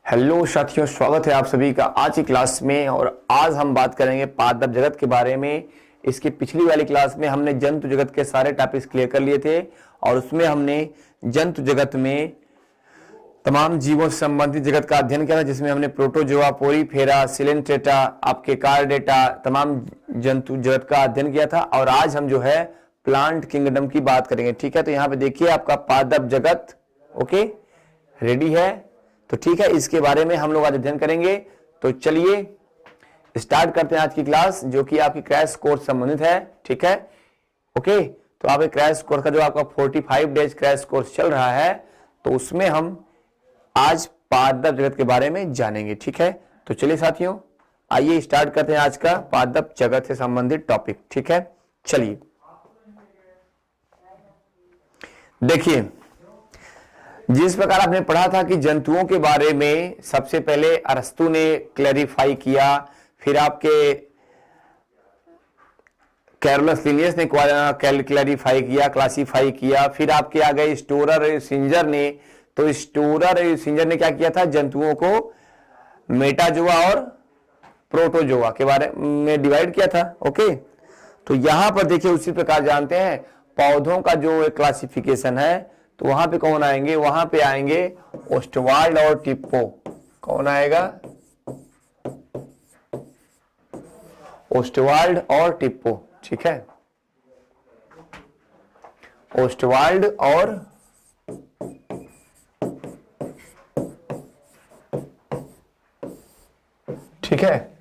Hello साथियों, स्वागत है आप सभी का आज की क्लास में। और आज हम बात करेंगे पादप जगत के बारे में। इसकी पिछली वाली क्लास में हमने जंतु जगत के सारे टॉपिक्स क्लियर कर लिए थे और उसमें हमने जंतु जगत में तमाम जीवों से संबंधित जगत का अध्ययन किया था, जिसमें हमने प्रोटोजोआ, पोरीफेरा, सिलेंट्रेटा, आपके कार्डेटा, तमाम जंतु जगत का अध्ययन किया था। और आज हम जो है प्लांट किंगडम की बात करेंगे। ठीक है, तो यहाँ पे देखिए आपका पादप जगत ओके रेडी है। तो ठीक है, इसके बारे में हम लोग आज अध्ययन करेंगे। तो चलिए स्टार्ट करते हैं आज की क्लास, जो कि आपकी क्रैश कोर्स संबंधित है। ठीक है ओके, तो आपके क्रैश कोर्स का जो आपका 45 डेज क्रैश कोर्स चल रहा है, तो उसमें हम आज पादप जगत के बारे में जानेंगे। ठीक है, तो चलिए साथियों आइए स्टार्ट करते हैं आज का पादप जगत से संबंधित टॉपिक। ठीक है, चलिए देखिए, जिस प्रकार आपने पढ़ा था कि जंतुओं के बारे में सबसे पहले अरस्तु ने क्लैरिफाई किया, फिर आपके कैरोलस लिनियस ने क्लैरिफाई किया, क्लासिफाई किया, फिर आपके आ गए स्टोरर सिंजर ने। तो स्टोरर सिंजर ने क्या किया था, जंतुओं को मेटाजोआ और प्रोटोजोआ के बारे में डिवाइड किया था। ओके, तो यहां पर देखिए उसी प्रकार जानते हैं पौधों का जो क्लासिफिकेशन है, तो वहां पे कौन आएंगे, वहां पे आएंगे ओस्टवाल्ड और टिप्पो। कौन आएगा, ओस्टवाल्ड और टिप्पो। ठीक है, ओस्टवाल्ड और ठीक है,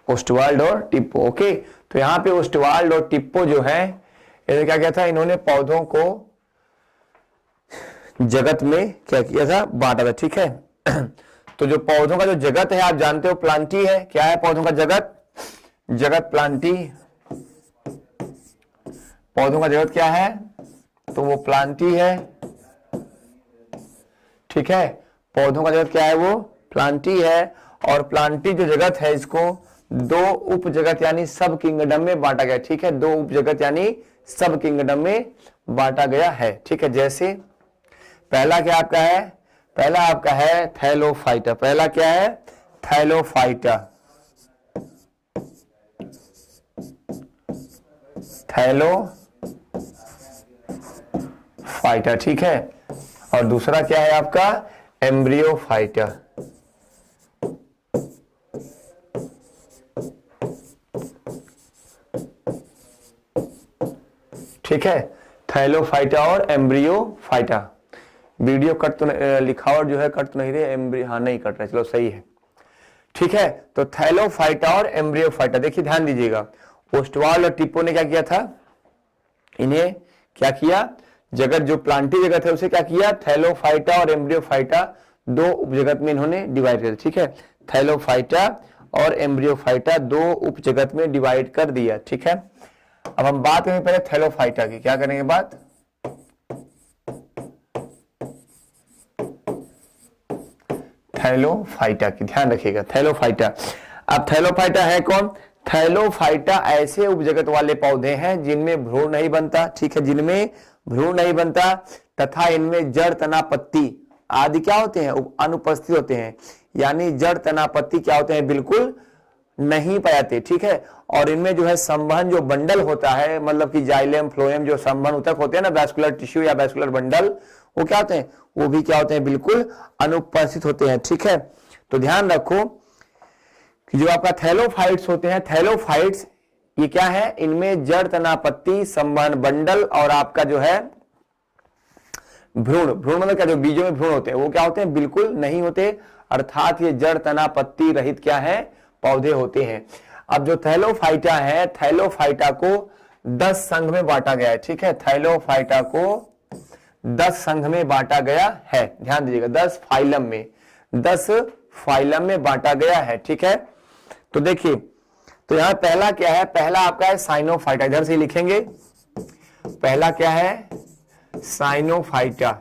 ओस्टवाल्ड और टिप्पो। ओके, तो यहां पे ओस्टवाल्ड और टिप्पो जो है, इन्होंने क्या किया था, इन्होंने पौधों को जगत में क्या किया था, बांटा था। ठीक है, तो जो पौधों का जो जगत है आप जानते हो प्लांटी है। क्या है पौधों का जगत, जगत प्लांटी। पौधों का जगत क्या है, तो वो प्लांटी है। ठीक है, पौधों का जगत क्या है, वो प्लांटी है। और प्लांटी जो जगत है, इसको दो उप जगत यानी सब किंगडम में बांटा गया। ठीक है, दो उप जगत यानी सब किंगडम में बांटा गया है। ठीक है, जैसे पहला क्या आपका है, पहला आपका है थैलोफाइटा। पहला क्या है, थैलोफाइटा। थैलोफाइटा। ठीक है, और दूसरा क्या है आपका, एम्ब्रियोफाइटा। ठीक है, थैलोफाइटा और एम्ब्रियोफाइटा। वीडियो कट तो लिखावट जो है कट तो नहीं रही, हाँ नहीं कट रहा, चलो सही है। ठीक है, तो थैलोफाइटा और एम्ब्रियोफाइटा, देखिए ध्यान दीजिएगा। ओस्टवाल्ड और टिप्पो ने क्या किया था, इन्हें क्या किया, जगत जो प्लांटी जगत है उसे क्या किया, थैलोफाइटा और एम्ब्रियोफाइटा दो उपजगत में इन्होंने डिवाइड कर दिया। ठीक है, थैलोफाइटा और एम्ब्रियोफाइटा दो उपजगत में डिवाइड कर दिया। ठीक है, अब हम बात करेंगे पहले थैलोफाइटा की। क्या करेंगे बात, थैलोफाइटा की, ध्यान रखिएगा थैलोफाइटा। अब थैलोफाइटा है कौन, थैलोफाइटा ऐसे उपजगत वाले पौधे हैं जिनमें भ्रूण नहीं बनता। ठीक है, जिनमें भ्रूण नहीं बनता तथा इनमें जड़, तना, पत्ती आदि क्या होते हैं, अनुपस्थित होते हैं। यानी जड़, तना, पत्ती क्या होते हैं, बिल्कुल नहीं पाए जाते। ठीक है, और इनमें जो है संवहन जो बंडल होता है, मतलब कि जाइलम फ्लोएम जो संवहन ऊतक होते हैं ना, वैस्कुलर टिश्यू या वैस्कुलर बंडल, वो क्या होते हैं, वो भी क्या होते हैं, बिल्कुल अनुपस्थित होते हैं। ठीक है, तो ध्यान रखो कि जो आपका थैलोफाइट्स होते हैं, थैलोफाइट्स ये क्या है, इनमें जड़, तना, पत्ती, संवहन बंडल और आपका जो है भ्रूण, भ्रूण मतलब क्या, जो बीजों में भ्रूण होते हैं वो क्या होते हैं, बिल्कुल नहीं होते। अर्थात ये जड़, तना, पत्ती रहित क्या है, पौधे होते हैं। अब जो थैलोफाइटा है, थैलोफाइटा को 10 संघ में बांटा गया है। ठीक है, थैलोफाइटा को 10 संघ में बांटा गया है। ध्यान दीजिएगा, 10 फाइलम में, 10 फाइलम में बांटा गया है। ठीक है, तो देखिए, तो यहां पहला क्या है, पहला आपका है साइनोफाइटा। इधर से लिखेंगे, पहला क्या है, साइनोफाइटा।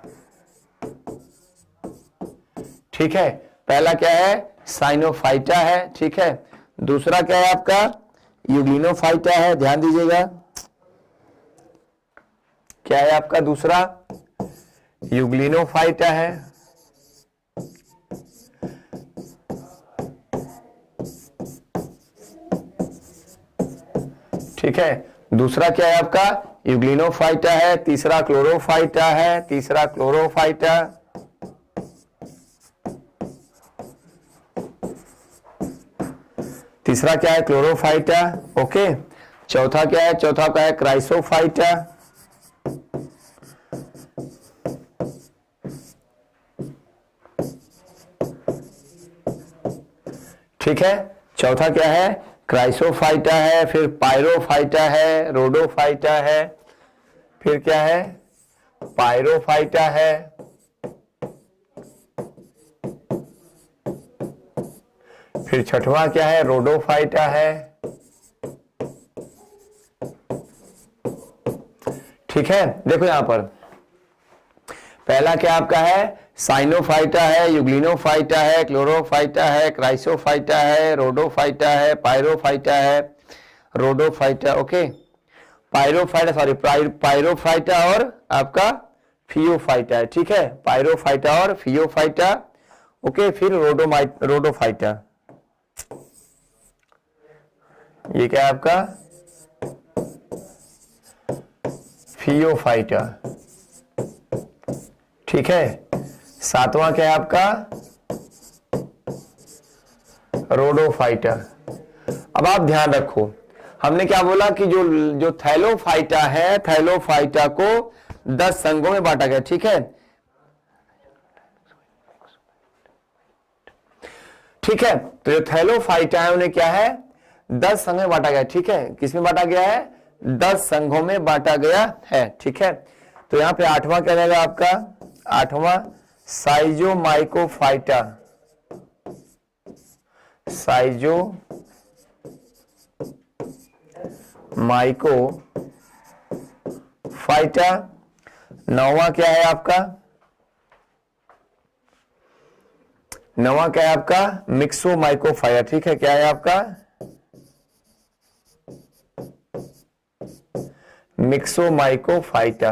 ठीक है, पहला क्या है, साइनोफाइटा है। ठीक है, दूसरा क्या है आपका, यूग्लिनोफाइटा है। ध्यान दीजिएगा, क्या है आपका दूसरा, यूग्लिनोफाइटा है। ठीक है। दूसरा क्या है आपका, यूग्लिनोफाइटा है, तीसरा क्लोरोफाइटा है, तीसरा क्लोरोफाइटा, तीसरा क्या है क्लोरोफाइटा, ओके। चौथा क्या है, चौथा क्या है क्राइसोफाइटा, ठीक है। चौथा क्या है क्राइसोफाइटा है, फिर पायरोफाइटा है, रोडोफाइटा है, फिर क्या है पायरोफाइटा है, फिर छठवां क्या है रोडोफाइटा है, ठीक है। देखो यहां पर पहला क्या आपका है साइनोफाइटा है, यूग्लिनोफाइटा है, क्लोरोफाइटा है, क्राइसोफाइटा है, रोडोफाइटा है, पायरोफाइटा है, रोडोफाइटा, ओके। पायरोफाइटा सॉरी पायरोफाइटा और आपका फियोफाइटा है, ठीक है। पायरोफाइटा और फियोफाइटा, ओके। फिर रोडोफाइटा, ये क्या है आपका फियोफाइटा, ठीक है। सातवां क्या है आपका रोडोफाइटा। अब आप ध्यान रखो, हमने क्या बोला कि जो थैलोफाइटा है, थैलोफाइटा को 10 संघों में बांटा गया, ठीक है। ठीक है, तो जो थैलोफाइटा है उन्हें क्या है 10 संघों में बांटा गया, ठीक है। किसमें बांटा गया है 10 संघों में बांटा गया है, ठीक है। तो यहां पे आठवां क्या रहेगा आपका, आठवां साइजोमाइकोफाइटा, साइजोमाइकोफाइटा। नौवां क्या है आपका, नौवां क्या है आपका मिक्सोमाइकोफाइटा, ठीक है। क्या है आपका मिक्सोमाइकोफाइटा,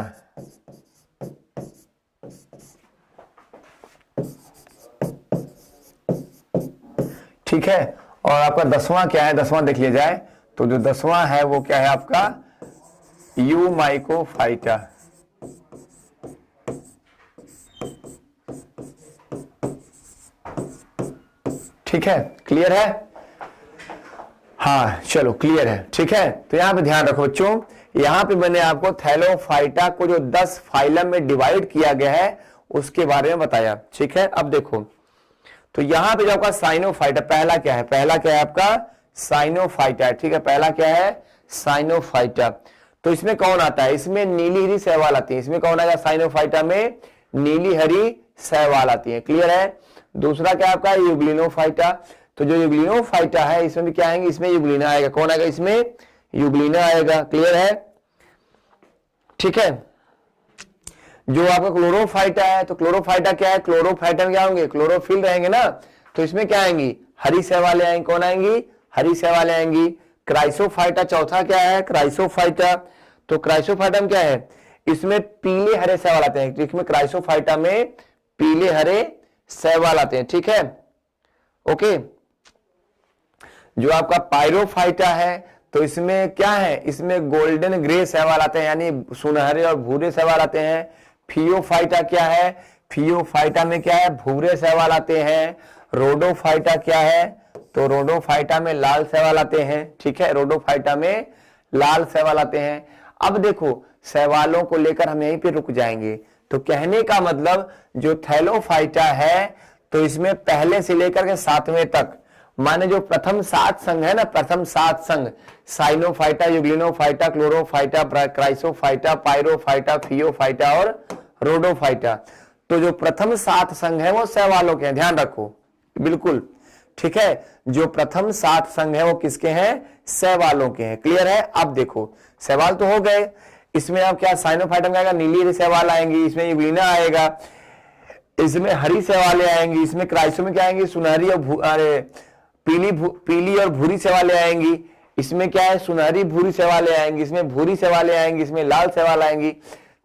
ठीक है। और आपका 10वां क्या है, 10वां देख लिया जाए तो जो 10वां है वो क्या है आपका यूमाइकोफाइटा, ठीक है। क्लियर है, हाँ चलो क्लियर है, ठीक है। तो यहां पे ध्यान रखो बच्चों, यहां पे मैंने आपको थैलोफाइटा को जो 10 फाइलम में डिवाइड किया गया है उसके बारे में बताया, ठीक है। अब देखो तो यहां पे जो आपका साइनोफाइटा, पहला क्या है, पहला क्या है आपका साइनोफाइटा, ठीक है। पहला क्या है साइनोफाइटा। तो इसमें कौन आता है, इसमें नीली हरी शैवाल आती है, इसमें कौन आएगा साइनोफाइटा में नीली हरी शैवाल आती है, क्लियर है। दूसरा क्या आपका यूग्लिनोफाइटा, तो जो यूग्लिनोफाइटा है इसमें भी क्या आएंगे, इसमें यूग्लिना आएगा, कौन आएगा इसमें यूग्लिना आएगा, क्लियर है, ठीक है। जो आपका क्लोरोफाइटा है, तो क्लोरोफाइटा क्या है, क्लोरोफाइटा में क्या होंगे क्लोरोफिल रहेंगे ना, तो इसमें क्या आएंगी हरी शैवालें आएंगी, कौन आएंगी हरी शैवालें आएंगी। क्राइसोफाइटा चौथा क्या है क्राइसोफाइटा, तो क्राइसोफाइटा में क्या है इसमें पीले हरे शैवाल आते हैं, इसमें क्राइसोफाइटा में पीले हरे शैवाल आते हैं, ठीक है, ओके। जो आपका पायरोफाइटा है तो इसमें क्या है, इसमें गोल्डन ग्रे शैवाल आते हैं, यानी सुनहरे और भूरे शैवाल आते हैं। फियोफाइटा क्या है, फियोफाइटा में क्या है भूरे शैवाल आते हैं। रोडोफाइटा क्या है, तो रोडोफाइटा में लाल शैवाल आते हैं, ठीक है। रोडोफाइटा में लाल शैवाल आते हैं। अब देखो शैवालों को लेकर हम यहीं पे रुक जाएंगे, तो कहने का मतलब जो थैलोफाइटा है तो इसमें पहले से लेकर के 7वें तक, माने जो प्रथम 7 संघ है ना, प्रथम 7 संघ साइनोफाइटा, यूग्लिनोफाइटा, क्लोरोफाइटा, क्राइसोफाइटा, पायरोफाइटा, फियोफाइटा और रोडोफाइटा, तो जो प्रथम 7 संघ है वो शैवालों के हैं, ध्यान रखो बिल्कुल, ठीक है। जो प्रथम 7 संघ है वो किसके हैं शैवालों के हैं, क्लियर है। अब देखो शैवाल तो हो गए, इसमें अब क्या साइनोफाइटा में आएगा नीली शैवाल आएंगी, इसमें यूग्लिना आएगा, इसमें हरी शैवालें आएंगी, इसमें क्राइसो में क्या आएंगी सुनहरी और पीली और भूरी शैवालें आएंगी, इसमें क्या है सुनहरी भूरी शैवालें आएंगी, इसमें भूरी शैवालें आएंगी, इसमें लाल शैवाल आएंगी।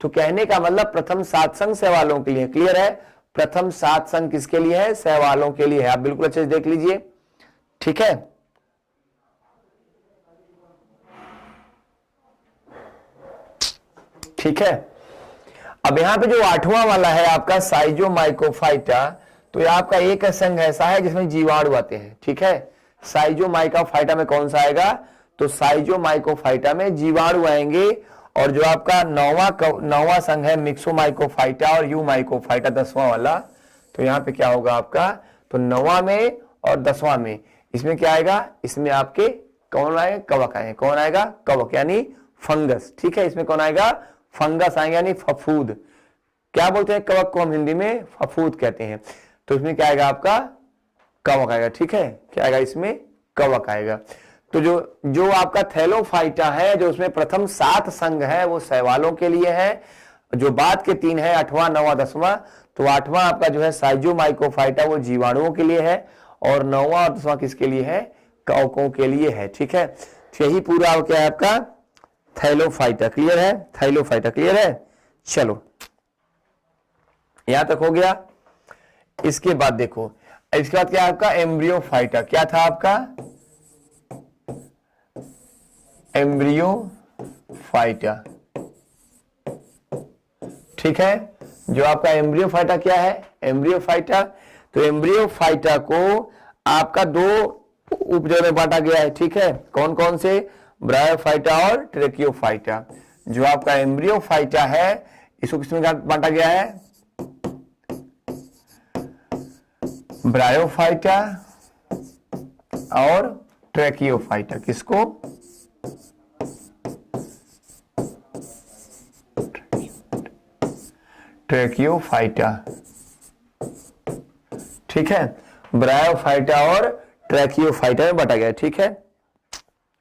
तो कहने का मतलब प्रथम 7 संघ शैवालों के लिए, क्लियर है। प्रथम 7 संघ किसके लिए है शैवालों के लिए है, आप बिल्कुल अच्छे से देख लीजिए, ठीक है। ठीक है। अब यहाँ पे जो 8वां वाला है आपका साइजोमाइकोफाइटा, तो ये आपका एक संघ ऐसा है जिसमें जीवाणु आते हैं, ठीक है। साइजोमाइकोफाइटा में कौन सा आएगा, तो साइजोमाइकोफाइटा में जीवाणु आएंगे। और जो आपका नौवां संघ है मिक्सोमाइकोफाइटा और यूमाइकोफाइटा 10वां वाला, तो यहाँ पे क्या होगा आपका, तो 9वां में और 10वां में इसमें क्या आएगा, इसमें आपके कौन आएगा, कवक आएंगे। कौन आएगा, कवक यानी फंगस, ठीक है। इसमें कौन आएगा, फंगस आएंगे यानी फफूद। क्या बोलते हैं कवक को हम हिंदी में, फफूद कहते हैं। तो इसमें क्या आएगा आपका, कवक आएगा, ठीक है। क्या आएगा, इसमें कवक आएगा। तो जो आपका थैलोफाइटा है, जो उसमें प्रथम 7 संघ है वो शैवालों के लिए है, जो बाद के 3 है 8वां 9वां 10वां, तो 8वां आपका जो है साइजोमाइकोफाइटा वो जीवाणुओं के लिए है, और 9वां और 10वां किसके लिए है, कवकों के लिए है, ठीक है। यही पूरा क्या है आपका थैलोफाइटा। क्लियर है, थैलोफाइटा क्लियर है। चलो यहां तक हो गया। इसके बाद देखो, इसके बाद क्या आपका एम्ब्रियोफाइटा। क्या था आपका, एम्ब्रियोफाइटा, ठीक है। जो आपका एम्ब्रियोफाइटा क्या है, एम्ब्रियोफाइटा, तो एम्ब्रियोफाइटा को आपका 2 उपजगह में बांटा गया है, ठीक है। कौन कौन से, ब्रायोफाइटा और ट्रेकियोफाइटा। जो आपका एम्ब्रियोफाइटा है इसको किसमें बांटा गया है, ब्रायोफाइटा और ट्रेकियोफाइटा। किसको, ट्रेकियोफाइटा, ठीक है। ब्रायोफाइटा और ट्रेकियोफाइटा में बांटा गया, ठीक है,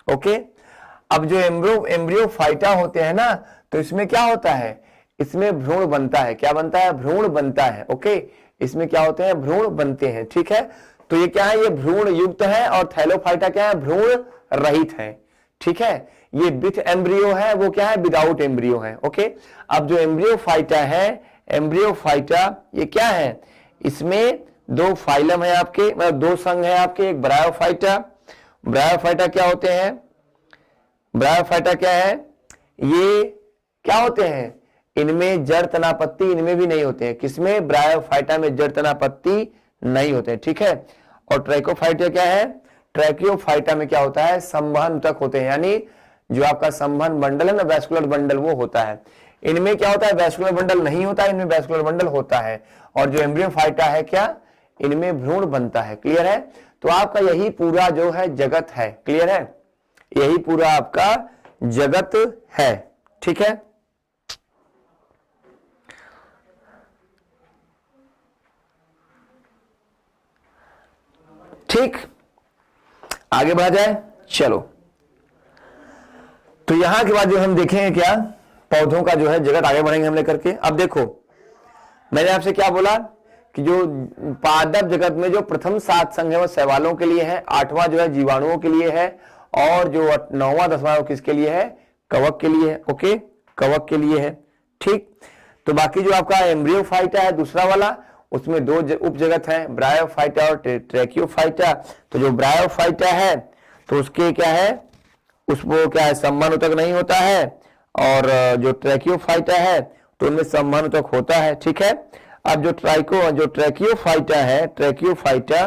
ओके। अब जो एम्ब्रियोफाइटा होते हैं ना, तो इसमें क्या होता है, इसमें भ्रूण बनता है। क्या बनता है, भ्रूण बनता है, ओके। इसमें क्या होते हैं, भ्रूण बनते हैं, ठीक है। तो ये क्या है, ये भ्रूण युक्त है, और थैलोफाइटा क्या है, भ्रूण रहित है, ठीक है। ये विथ एम्ब्रियो है, वो क्या है, विदाउट एम्ब्रियो है, ओके। अब जो एम्ब्रियोफाइटा है, एम्ब्रियोफाइटा ये क्या है, इसमें 2 फाइलम है आपके, मतलब 2 संघ है आपके, एक ब्रायोफाइटा। ब्रायोफाइटा क्या होते हैं, ब्रायोफाइटा क्या है, ये क्या होते हैं, इनमें जड़ तना पत्ती इनमें भी नहीं होते हैं। किसमें, ब्रायोफाइटा में जड़ तना पत्ती नहीं होते हैं, ठीक है। और ट्रैकोफाइटा क्या है, ट्रैकियोफाइटा में क्या होता है, संवहन ऊतक होते हैं, यानी जो आपका संवहन बंडल है ना, वैस्कुलर बंडल, वो होता है। इनमें क्या होता है, वैस्कुलर बंडल नहीं होता है, इनमें वैस्कुलर बंडल होता है। और जो एम्ब्रियोफाइटा है क्या, इनमें भ्रूण बनता है। क्लियर है। तो आपका यही पूरा जो है जगत है, क्लियर है, यही पूरा आपका जगत है, ठीक है। ठीक, आगे बढ़ा जाए, चलो। तो यहां के बाद जो हम देखेंगे क्या, पौधों का जो है जगत आगे बढ़ेंगे हम लेकर के। अब देखो मैंने आपसे क्या बोला कि जो पादप जगत में जो प्रथम 7 संघ है वो शैवालों के लिए है, 8वां जो है जीवाणुओं के लिए है, और जो 9वां 10वां किसके लिए है, कवक के लिए है, ओके, कवक के लिए है, ठीक। तो बाकी जो आपका एम्ब्रियोफाइटा है दूसरा वाला, उसमें 2 उपजगत हैं, ब्रायोफाइटा और ट्रैकियोफाइटा। तो जो ब्रायोफाइटा है तो उसके क्या है, उसको क्या है, संवहन ऊतक नहीं होता है, और जो ट्रैकियोफाइटा है तो उनमें संवहन ऊतक होता है, ठीक है। अब जो ट्रैकियोफाइटा है, ट्रैकियोफाइटा,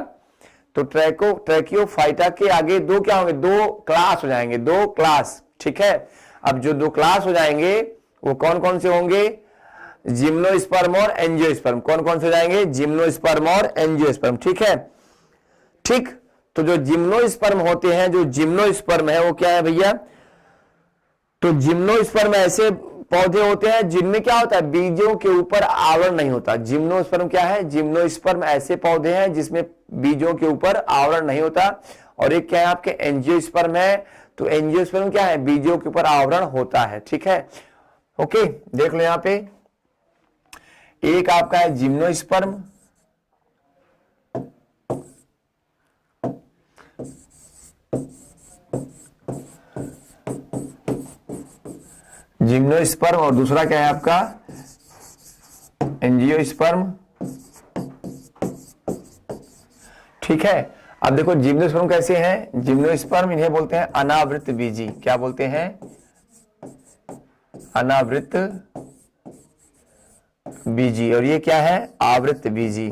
तो ट्रैकियोफाइटा के आगे 2 क्या होंगे, 2 क्लास हो जाएंगे, 2 क्लास, ठीक है। अब जो 2 क्लास हो जाएंगे वो कौन कौन से होंगे, जिम्नोस्पर्म और एंजियोस्पर्म। कौन कौन से हो जाएंगे, जिम्नोस्पर्म और एंजियोस्पर्म, ठीक है, ठीक। तो जो जिम्नोस्पर्म होते हैं, जो जिम्नोस्पर्म है वो क्या है भैया, तो जिम्नोस्पर्म ऐसे पौधे होते हैं जिनमें क्या होता है, बीजों के ऊपर आवरण नहीं होता। जिम्नोस्पर्म क्या है, जिम्नोस्पर्म ऐसे पौधे हैं जिसमें बीजों के ऊपर आवरण नहीं होता। और एक क्या है आपके एंजियोस्पर्म है, तो एंजियोस्पर्म क्या है, बीजों के ऊपर आवरण होता है, ठीक है, ओके। देख लो यहां पे, एक आपका है जिम्नोस्पर्म, जिम्नोस्पर्म, और दूसरा क्या है आपका एंजियोस्पर्म, ठीक है। अब देखो जिम्नोस्पर्म कैसे हैं, जिम्नोस्पर्म इन्हें बोलते हैं अनावृत बीजी। क्या बोलते हैं, अनावृत बीजी, और ये क्या है, आवृत बीजी।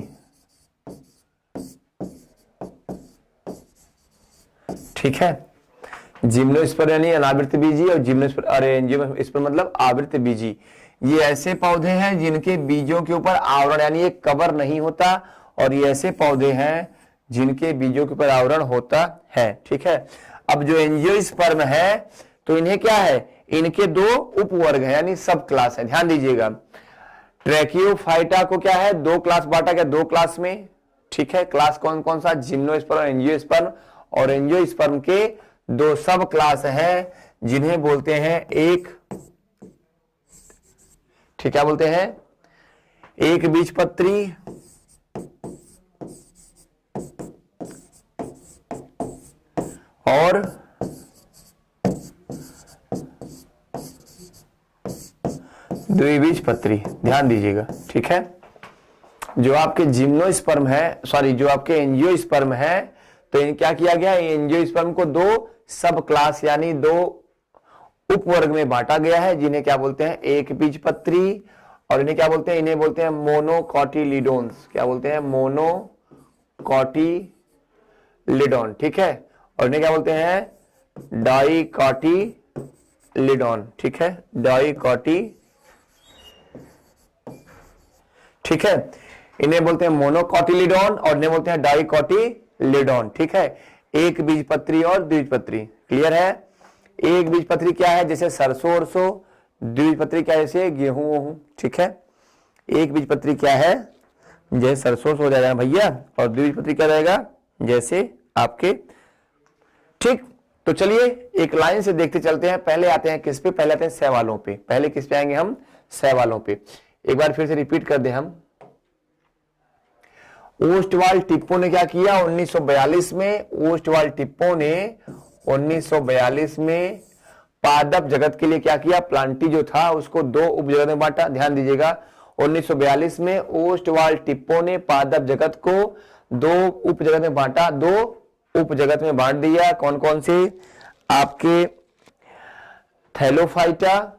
ठीक है, जिम्नोस्पर्म यानी अनावृत बीजी, और जिम्नोस्पर्म अरे एंजियोस्पर्म मतलब आवृत बीजी। ये ऐसे पौधे हैं जिनके बीजों के ऊपर आवरण यानी एक कवर नहीं होता, और ये ऐसे पौधे हैं जिनके बीजों के ऊपर आवरण होता है। ठीक है, अब जो एंजियोस्पर्म है तो इन्हें क्या है, इनके दो उपवर्ग है यानी सब क्लास है। ध्यान दीजिएगा, ट्रैकियोफाइटा को क्या है, दो क्लास बांटा गया, दो क्लास में। ठीक है, क्लास कौन कौन सा, जिम्नोस्पर्म और एंजियोस्पर्म, और एंजियोस्पर्म के दो सब क्लास हैं जिन्हें बोलते हैं एक, ठीक क्या बोलते हैं, एक बीजपत्री और द्विबीजपत्री। ध्यान दीजिएगा, ठीक है, जो आपके जिम्नोस्पर्म है, सॉरी जो आपके एंजियोस्पर्म है, तो इन क्या किया गया, एंजियोस्पर्म को दो सब क्लास यानी दो उपवर्ग में बांटा गया है, जिन्हें क्या बोलते हैं, एक बीजपत्री, और इन्हें क्या बोलते हैं, इन्हें बोलते हैं मोनोकॉटिलिडोन्स। क्या बोलते हैं, मोनोकॉटिलिडोन। ठीक है, और इन्हें क्या बोलते हैं, डाइकॉटिलिडोन। ठीक है, डाइकॉटी, ठीक है, इन्हें बोलते हैं मोनोकॉटिलिडोन और इन्हें बोलते हैं डाइकॉटिलिडोन। ठीक है, एक बीजपत्री और द्विबीजपत्री। क्लियर है, एक बीजपत्री क्या है, जैसे सरसों सरसों, द्विबीजपत्री क्या है, जैसे गेहूं वहूं। ठीक है, एक बीजपत्री क्या है, जैसे सरसों हो जाएगा भैया, और द्विबीजपत्री क्या रहेगा, जैसे आपके। ठीक, तो चलिए एक लाइन से देखते चलते हैं। पहले आते हैं किस पे, पहले आते हैं सवालों पे। पहले किस पे आएंगे हम, सवालों पे। एक बार फिर से रिपीट कर दे हम। ओस्टवाल्ड टिप्पो ने क्या किया 1942 में, ओस्टवाल्ड टिप्पो ने 1942 में पादप जगत के लिए क्या किया, प्लांटी जो था उसको दो उपजगत में बांटा। ध्यान दीजिएगा, 1942 में ओस्टवाल्ड टिप्पो ने पादप जगत को दो उपजगत में बांटा, दो उपजगत में बांट दिया। कौन कौन से, आपके थैलोफाइटा,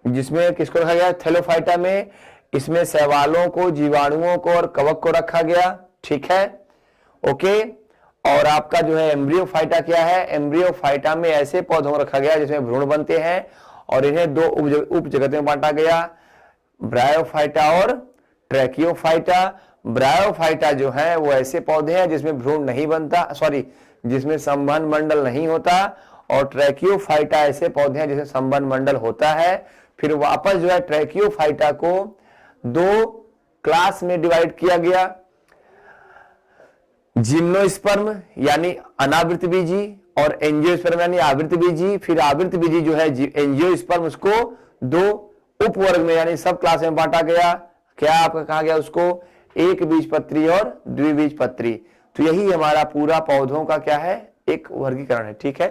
जिसमें किसको रखा गया, थैलोफाइटा में, इसमें शैवालों को, जीवाणुओं को और कवक को रखा गया। ठीक है, ओके, और आपका जो है एम्ब्रियोफाइटा क्या है, एम्ब्रियोफाइटा में ऐसे पौधों को रखा गया जिसमें भ्रूण बनते हैं, और इन्हें दो उपजगत में बांटा गया, ब्रायोफाइटा और ट्रैकियोफाइटा। ब्रायोफाइटा जो है वो ऐसे पौधे हैं जिसमें भ्रूण नहीं बनता, सॉरी जिसमें संवहन मंडल नहीं होता, और ट्रैकियोफाइटा ऐसे पौधे हैं जिसमें संवहन मंडल होता है। फिर वापस जो है ट्रैकियोफाइटा को दो क्लास में डिवाइड किया गया, जिम्नोस्पर्म यानी अनावृत बीजी और एंजियोस्पर्म यानी आवृत बीजी। फिर आवृत बीजी जो है एंजियोस्पर्म, उसको दो उपवर्ग में यानी सब क्लास में बांटा गया। क्या आपका कहा गया, उसको एक बीजपत्री और द्विबीजपत्री। तो यही हमारा पूरा पौधों का क्या है, एक वर्गीकरण है। ठीक है,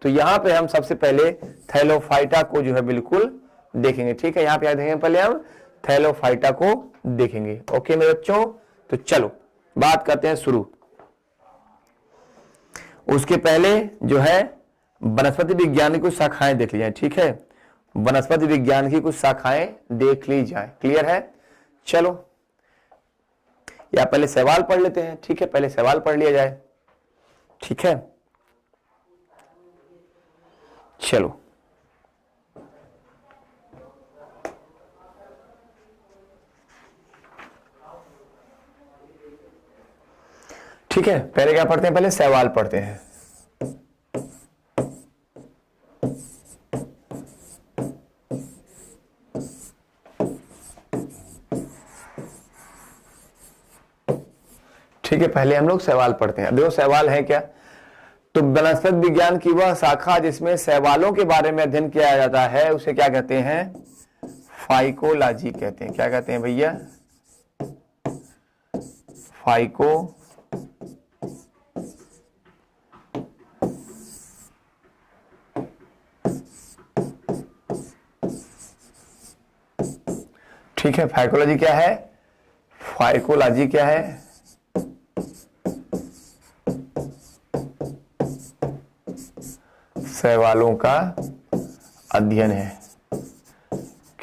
तो यहां पे हम सबसे पहले थैलोफाइटा को जो है बिल्कुल देखेंगे। ठीक है, यहां पे देखेंगे पहले हम थैलोफाइटा को देखेंगे। ओके मेरे बच्चों, तो चलो बात करते हैं शुरू। उसके पहले जो है वनस्पति विज्ञान की कुछ शाखाएं देख ली जाए। ठीक है, वनस्पति विज्ञान की कुछ शाखाएं देख ली जाए। क्लियर है, चलो या पहले सवाल पढ़ लेते हैं। ठीक है, पहले सवाल पढ़ लिया जाए। ठीक है, चलो ठीक है, पहले क्या पढ़ते हैं, पहले सवाल पढ़ते हैं। ठीक है, पहले हम लोग सवाल पढ़ते हैं। देखो सवाल है क्या, तो वनस्पति विज्ञान की वह शाखा जिसमें शैवालों के बारे में अध्ययन किया जाता है उसे क्या कहते हैं, फाइकोलॉजी कहते हैं। क्या कहते हैं भैया, फाइको ठीक है, फाइकोलॉजी क्या है, फाइकोलॉजी क्या है, शैवालों का अध्ययन है।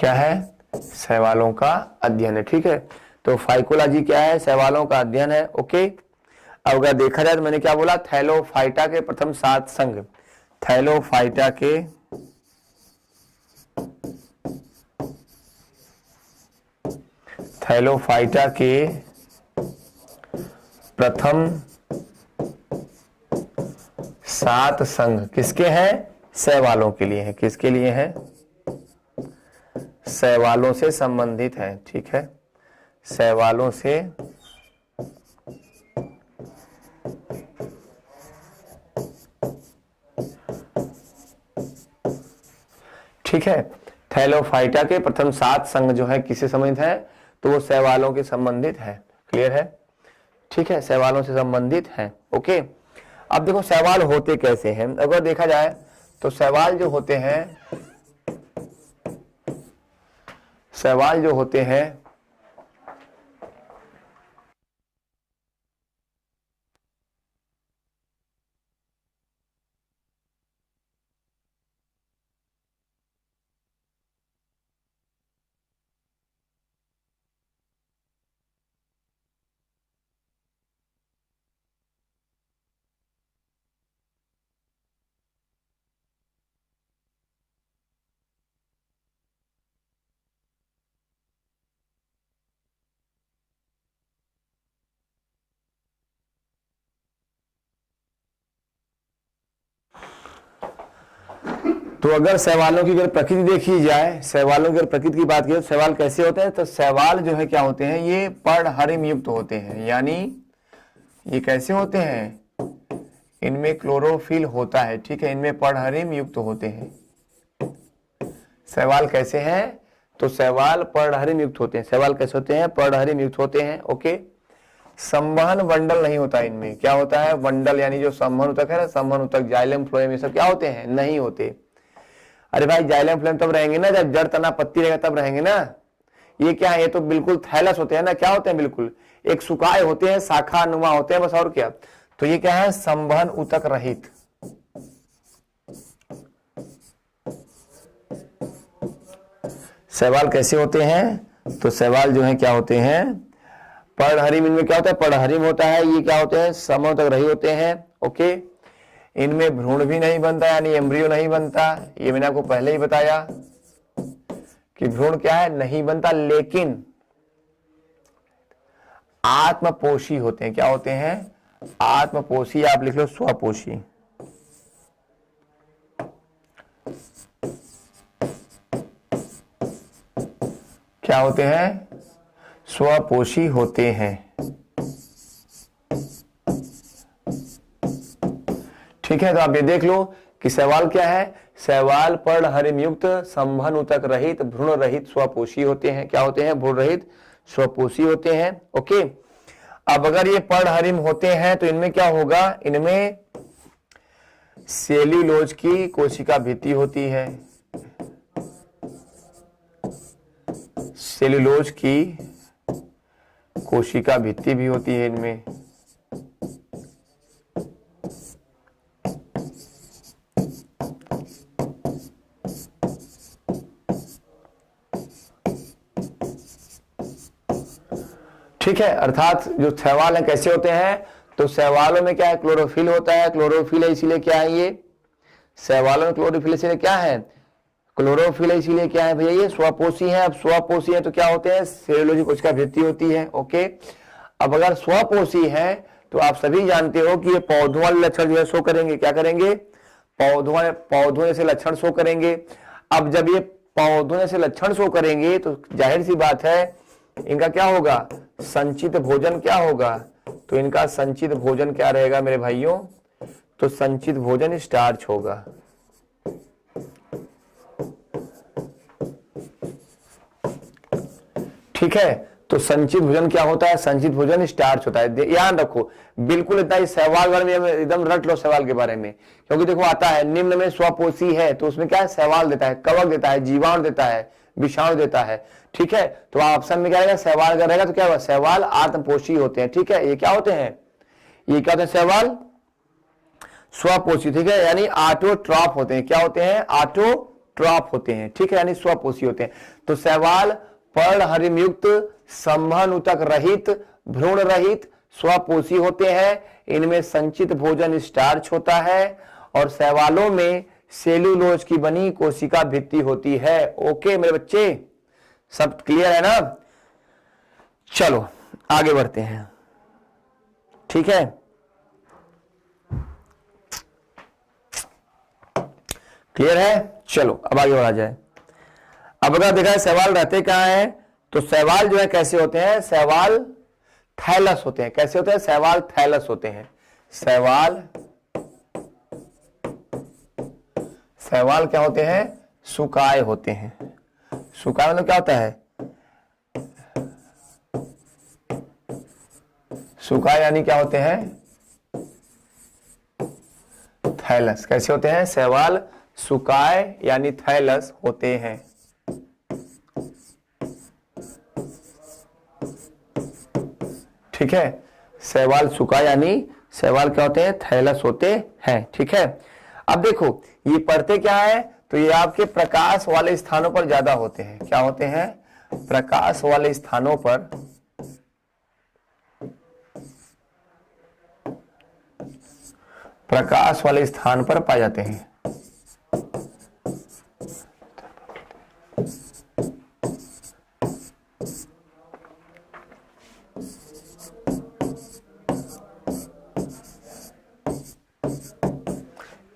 क्या है, शैवालों का अध्ययन है। ठीक है, तो फाइकोलॉजी क्या है, शैवालों का अध्ययन है। ओके, अब अगर देखा जाए तो मैंने क्या बोला, थैलोफाइटा के प्रथम 7 संघ, थैलोफाइटा के प्रथम 7 संघ किसके हैं, शैवालों के लिए है। किसके लिए है, शैवालों से संबंधित है। ठीक है, शैवालों से ठीक है, थैलोफाइटा के प्रथम 7 संघ जो है किससे संबंधित है, तो वो शैवालों के संबंधित है। क्लियर है, ठीक है, शैवालों से संबंधित है। ओके, अब देखो शैवाल होते कैसे हैं। अगर देखा जाए तो शैवाल जो होते हैं, शैवाल जो होते हैं तो अगर शैवालों की अगर प्रकृति देखी जाए, शैवालों की अगर प्रकृति की बात की तो शैवाल कैसे होते हैं, तो शैवाल जो है क्या होते हैं, ये पर्णहरिम युक्त होते हैं। यानी ये कैसे होते हैं, इनमें क्लोरोफिल होता है। ठीक है, इनमें पर्णहरिम युक्त होते हैं। शैवाल कैसे हैं, तो शैवाल पर्णहरिम युक्त होते हैं। शैवाल कैसे होते हैं, पर्णहरिम युक्त होते हैं। ओके, संवहन वंडल नहीं होता इनमें। क्या होता है, वंडल यानी जो संवहन ऊतक है ना, संवहन ऊतक, जाइलम फ्लोएम, ये सब क्या होते हैं, नहीं होते। अरे भाई जाइलम फ्लोएम तब रहेंगे ना जब जड़ तना पत्ती रहेगा, तब रहेंगे ना। ये क्या है, ये तो बिल्कुल थैलस होते हैं ना, क्या होते हैं, बिल्कुल एक सुकाय होते हैं, शाखा नुमा होते हैं, बस और क्या। तो ये क्या है, संवहन ऊतक रहित। शैवाल कैसे होते हैं, तो शैवाल जो है क्या होते हैं, पर्णहरिम। इनमें क्या होता है, पर्णहरिम होता है। ये क्या होते हैं, संवहन ऊतक रहित होते हैं। ओके, इनमें भ्रूण भी नहीं बनता, यानी एम्ब्रियो नहीं बनता। ये मैंने आपको पहले ही बताया कि भ्रूण क्या है, नहीं बनता, लेकिन आत्मपोषी होते हैं। क्या होते हैं, आत्मपोषी, आप लिख लो स्वपोषी। क्या होते हैं, स्वपोषी होते हैं। ठीक है, तो आप ये देख लो कि शैवाल क्या है, शैवाल पर्णहरिम युक्त, संवहन ऊतक रहित, भ्रूण रहित, स्वपोषी होते हैं। क्या होते हैं, भ्रूण रहित, स्वपोषी होते हैं। ओके, अब अगर ये पर्णहरिम होते हैं तो इनमें क्या होगा, इनमें सेल्यूलोज की कोशिका भित्ति होती है। सेल्यूलोज की कोशिका भित्ति भी होती है इनमें। ठीक है, अर्थात जो शैवाल है कैसे होते हैं, तो शैवालों में क्या है, क्लोरोफिल होता है। क्लोरोफिल है इसीलिए क्या है, ये शैवालों में क्लोरोफिल इसीलिए क्या है, क्लोरोफिल है इसीलिए क्या है भैया, ये स्वपोषी है। अब स्वपोषी है तो क्या होते हैं, सेल्यूलोज कोशिका भित्ति होती है। ओके, अब अगर स्वपोषी है तो आप सभी जानते हो कि ये पौधों वाले लक्षण जो है शो करेंगे। क्या करेंगे, पौधों से लक्षण शो करेंगे। अब जब ये पौधों से लक्षण शो करेंगे तो जाहिर सी बात है इनका क्या होगा, संचित भोजन क्या होगा, तो इनका संचित भोजन क्या रहेगा मेरे भाइयों, तो संचित भोजन स्टार्च होगा। ठीक है, तो संचित भोजन क्या होता है, संचित भोजन स्टार्च होता है। याद रखो बिल्कुल, इतना ही शैवाल में एकदम रट लो सवाल के बारे में, क्योंकि देखो आता है निम्न में स्वपोषी है तो उसमें क्या है, शैवाल देता है, कवक देता है, जीवाणु देता है, विषाणु देता है। ठीक है, तो ऑप्शन में क्या रहेगा, शैवाल अगर रहेगा तो क्या होगा, शैवाल आत्मपोषी होते हैं। ठीक है, ये क्या होते हैं, ये क्या होते हैं, शैवाल स्वपोषी। ठीक है, यानी ऑटोट्रॉफ होते हैं। क्या होते हैं, ऑटोट्रॉफ ट्रॉप होते हैं, ठीक है, यानी स्वपोषी होते हैं। तो शैवाल पर्णहरिमयुक्त, संवहन ऊतक रहित, भ्रूण रहित, स्वपोषी होते हैं। इनमें संचित भोजन स्टार्च होता है और शैवालों में सेल्यूलोज की बनी कोशिका भित्ति होती है। ओके मेरे बच्चे, सब क्लियर है ना? चलो आगे बढ़ते हैं, ठीक है। क्लियर है? चलो अब आगे बढ़ा जाए। अब अगर देखा है शैवाल रहते कहां हैं, तो शैवाल जो है कैसे होते हैं, शैवाल थैलस होते हैं। कैसे होते हैं? शैवाल थैलस होते हैं। शैवाल क्या होते हैं? सुकाय होते हैं। सुकाय मतलब क्या होता है? सुकाय यानी क्या होते हैं? थैलस। कैसे होते हैं? शैवाल सुकाय यानी थैलस होते हैं। ठीक है, शैवाल सुकाय यानी शैवाल क्या होते हैं? थैलस होते हैं। ठीक है, अब देखो ये पढ़ते क्या है, तो ये आपके प्रकाश वाले स्थानों पर ज्यादा होते हैं। क्या होते हैं? प्रकाश वाले स्थानों पर प्रकाश वाले स्थान पर पाए जाते हैं।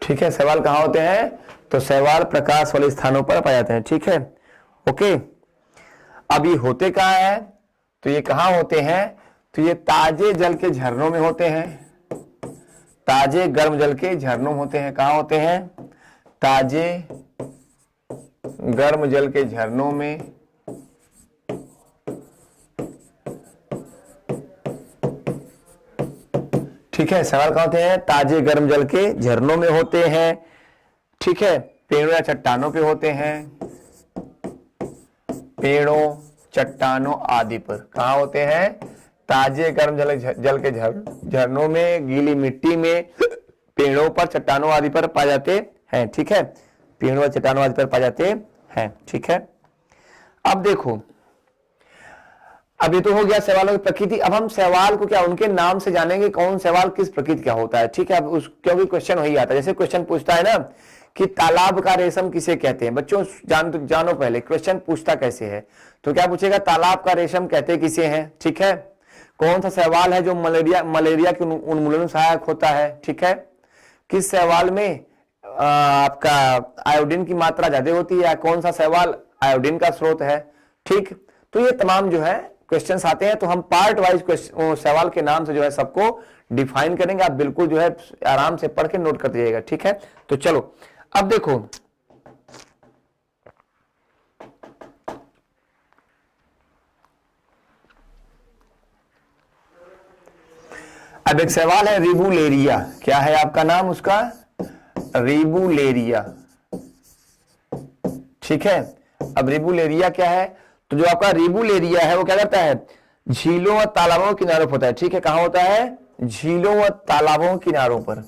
ठीक है, शैवाल कहां होते हैं? तो शैवाल प्रकाश वाले स्थानों पर पाए जाते हैं। ठीक है, ओके। अब ये होते कहां है, तो ये कहां होते हैं? तो ये ताजे जल के झरनों में होते हैं। ताजे गर्म जल के झरनों में होते हैं। कहां होते हैं? ताजे गर्म जल के झरनों में। ठीक है, सवाल कहां होते हैं? ताजे गर्म जल के झरनों में होते हैं। ठीक है, पेड़ों या चट्टानों पे होते हैं। पेड़ों, चट्टानों आदि पर कहां होते हैं? ताजे गर्म जल के झरनों में, गीली मिट्टी में, पेड़ों पर, चट्टानों आदि पर पाए जाते हैं। ठीक है, पेड़ों और चट्टानों आदि पर पाए जाते हैं। ठीक है, अब देखो, अब ये तो हो गया शैवालों की प्रकृति। अब हम शैवाल को क्या उनके नाम से जानेंगे, कौन शैवाल किस प्रकृति का होता है। ठीक है, अब क्योंकि क्वेश्चन वही आता है, जैसे क्वेश्चन पूछता है ना कि तालाब का रेशम किसे कहते हैं। बच्चों जानो पहले क्वेश्चन पूछता कैसे है, तो क्या पूछेगा? तालाब का रेशम कहते किसे हैं। ठीक है, कौन सा शैवाल है जो मलेरिया के उन्मूलन सहायक होता है। ठीक है, किस शैवाल में आपका आयोडीन की मात्रा ज्यादा होती है, या कौन सा शैवाल आयोडीन का स्रोत है। ठीक, तो ये तमाम जो है क्वेश्चंस आते हैं, तो हम पार्ट वाइज सवाल के नाम से जो है सबको डिफाइन करेंगे। आप बिल्कुल जो है आराम से पढ़ के नोट कर दीजिएगा। ठीक है, तो चलो अब देखो, अब एक सवाल है रिबुलेरिया। क्या है आपका नाम उसका? रिबुलेरिया। ठीक है, अब रिबुलेरिया क्या है? तो जो आपका रिबुलेरिया है वो क्या करता है? झीलों और तालाबों के किनारों पर होता है। ठीक है, कहां होता है? झीलों और तालाबों के किनारों पर।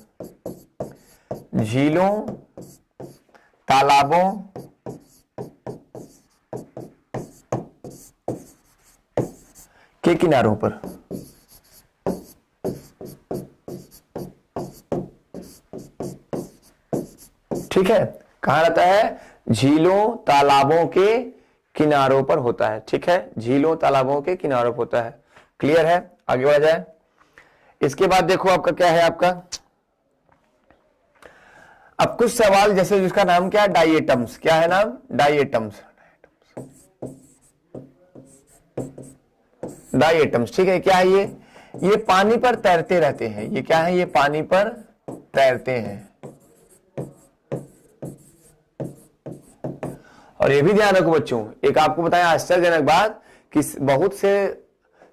झीलों, तालाबों के किनारों पर। ठीक है, कहां रहता है? झीलों, तालाबों के किनारों पर होता है। ठीक है, झीलों, तालाबों के किनारों पर होता है। क्लियर है? आगे बढ़ा जाए। इसके बाद देखो आपका क्या है, आपका अब कुछ सवाल जैसे जिसका नाम क्या है? डाइएटम्स। क्या है नाम? डाइएटम्स। डाइएटम्स। ठीक है, क्या है ये पानी पर तैरते रहते हैं। ये क्या है? ये पानी पर तैरते हैं। और ये भी ध्यान रखो बच्चों, एक आपको बताया आश्चर्यजनक बात कि बहुत से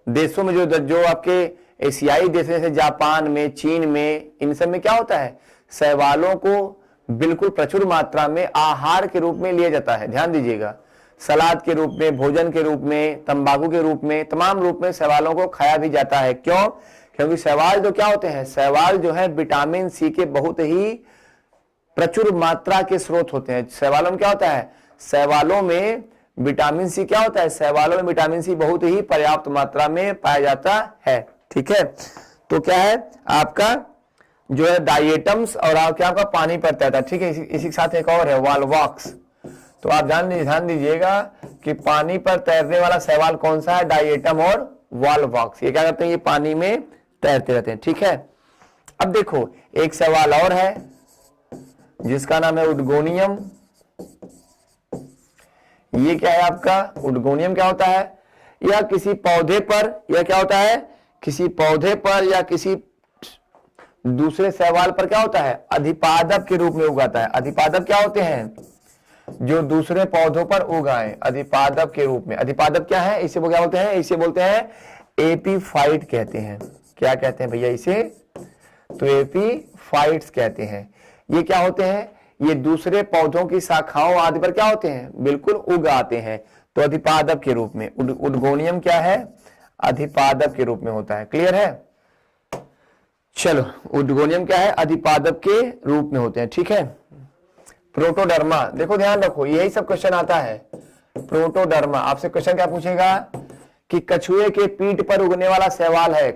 देशों में जो आपके एशियाई देश जैसे जापान में, चीन में, इन सब में क्या होता है? शैवालों को बिल्कुल प्रचुर मात्रा में आहार के रूप में लिया जाता है। ध्यान दीजिएगा, सलाद के रूप में, भोजन के रूप में, तंबाकू के रूप में, तमाम रूप में शैवालों को खाया भी जाता है। क्यों? क्योंकि शैवाल जो क्या होते हैं? शैवाल जो है विटामिन सी के बहुत ही प्रचुर मात्रा के स्रोत होते हैं। शैवालों में क्या होता है, शैवालों में विटामिन सी क्या होता है, शैवालों में विटामिन सी बहुत ही पर्याप्त मात्रा में पाया जाता है। ठीक है, तो क्या है आपका जो है डाइएटम्स और क्या आपका पानी पर तैरता है। ठीक है, इसी के साथ एक और है वाल्वॉक्स। तो आप ध्यान दीजिएगा कि पानी पर तैरने वाला शैवाल कौन सा है, डाइएटम और वाल्वॉक्स। ये क्या करते हैं, ये पानी में तैरते रहते हैं। ठीक है, अब देखो एक सवाल और है जिसका नाम है उडगोनियम। ये क्या है आपका उडगोनियम, क्या होता है, यह किसी पौधे पर, यह क्या होता है, किसी पौधे पर या किसी दूसरे शैवाल पर क्या होता है, अधिपादप के रूप में उगाता है। अधिपादप क्या होते हैं, जो दूसरे पौधों पर उगाए, अधिपादप के रूप में। अधिपादप क्या है, इसे वो क्या बोलते हैं, इसे बोलते हैं एपीफाइट कहते हैं। क्या कहते हैं भैया इसे, तो एपीफाइट्स कहते हैं। ये क्या होते हैं, ये दूसरे पौधों की शाखाओं आदि पर क्या होते हैं, बिल्कुल उगाते हैं। तो अधिपादप के रूप में उडगोनियम क्या है, अधिपादप के रूप में होता है। क्लियर है, चलो उडगोनियम क्या है, अधिपादप के रूप में होते हैं। ठीक है, प्रोटोडर्मा, देखो ध्यान रखो यही सब क्वेश्चन आता है। प्रोटोडर्मा, आपसे क्वेश्चन क्या पूछेगा कि कछुए के पीठ पर उगने वाला शैवाल है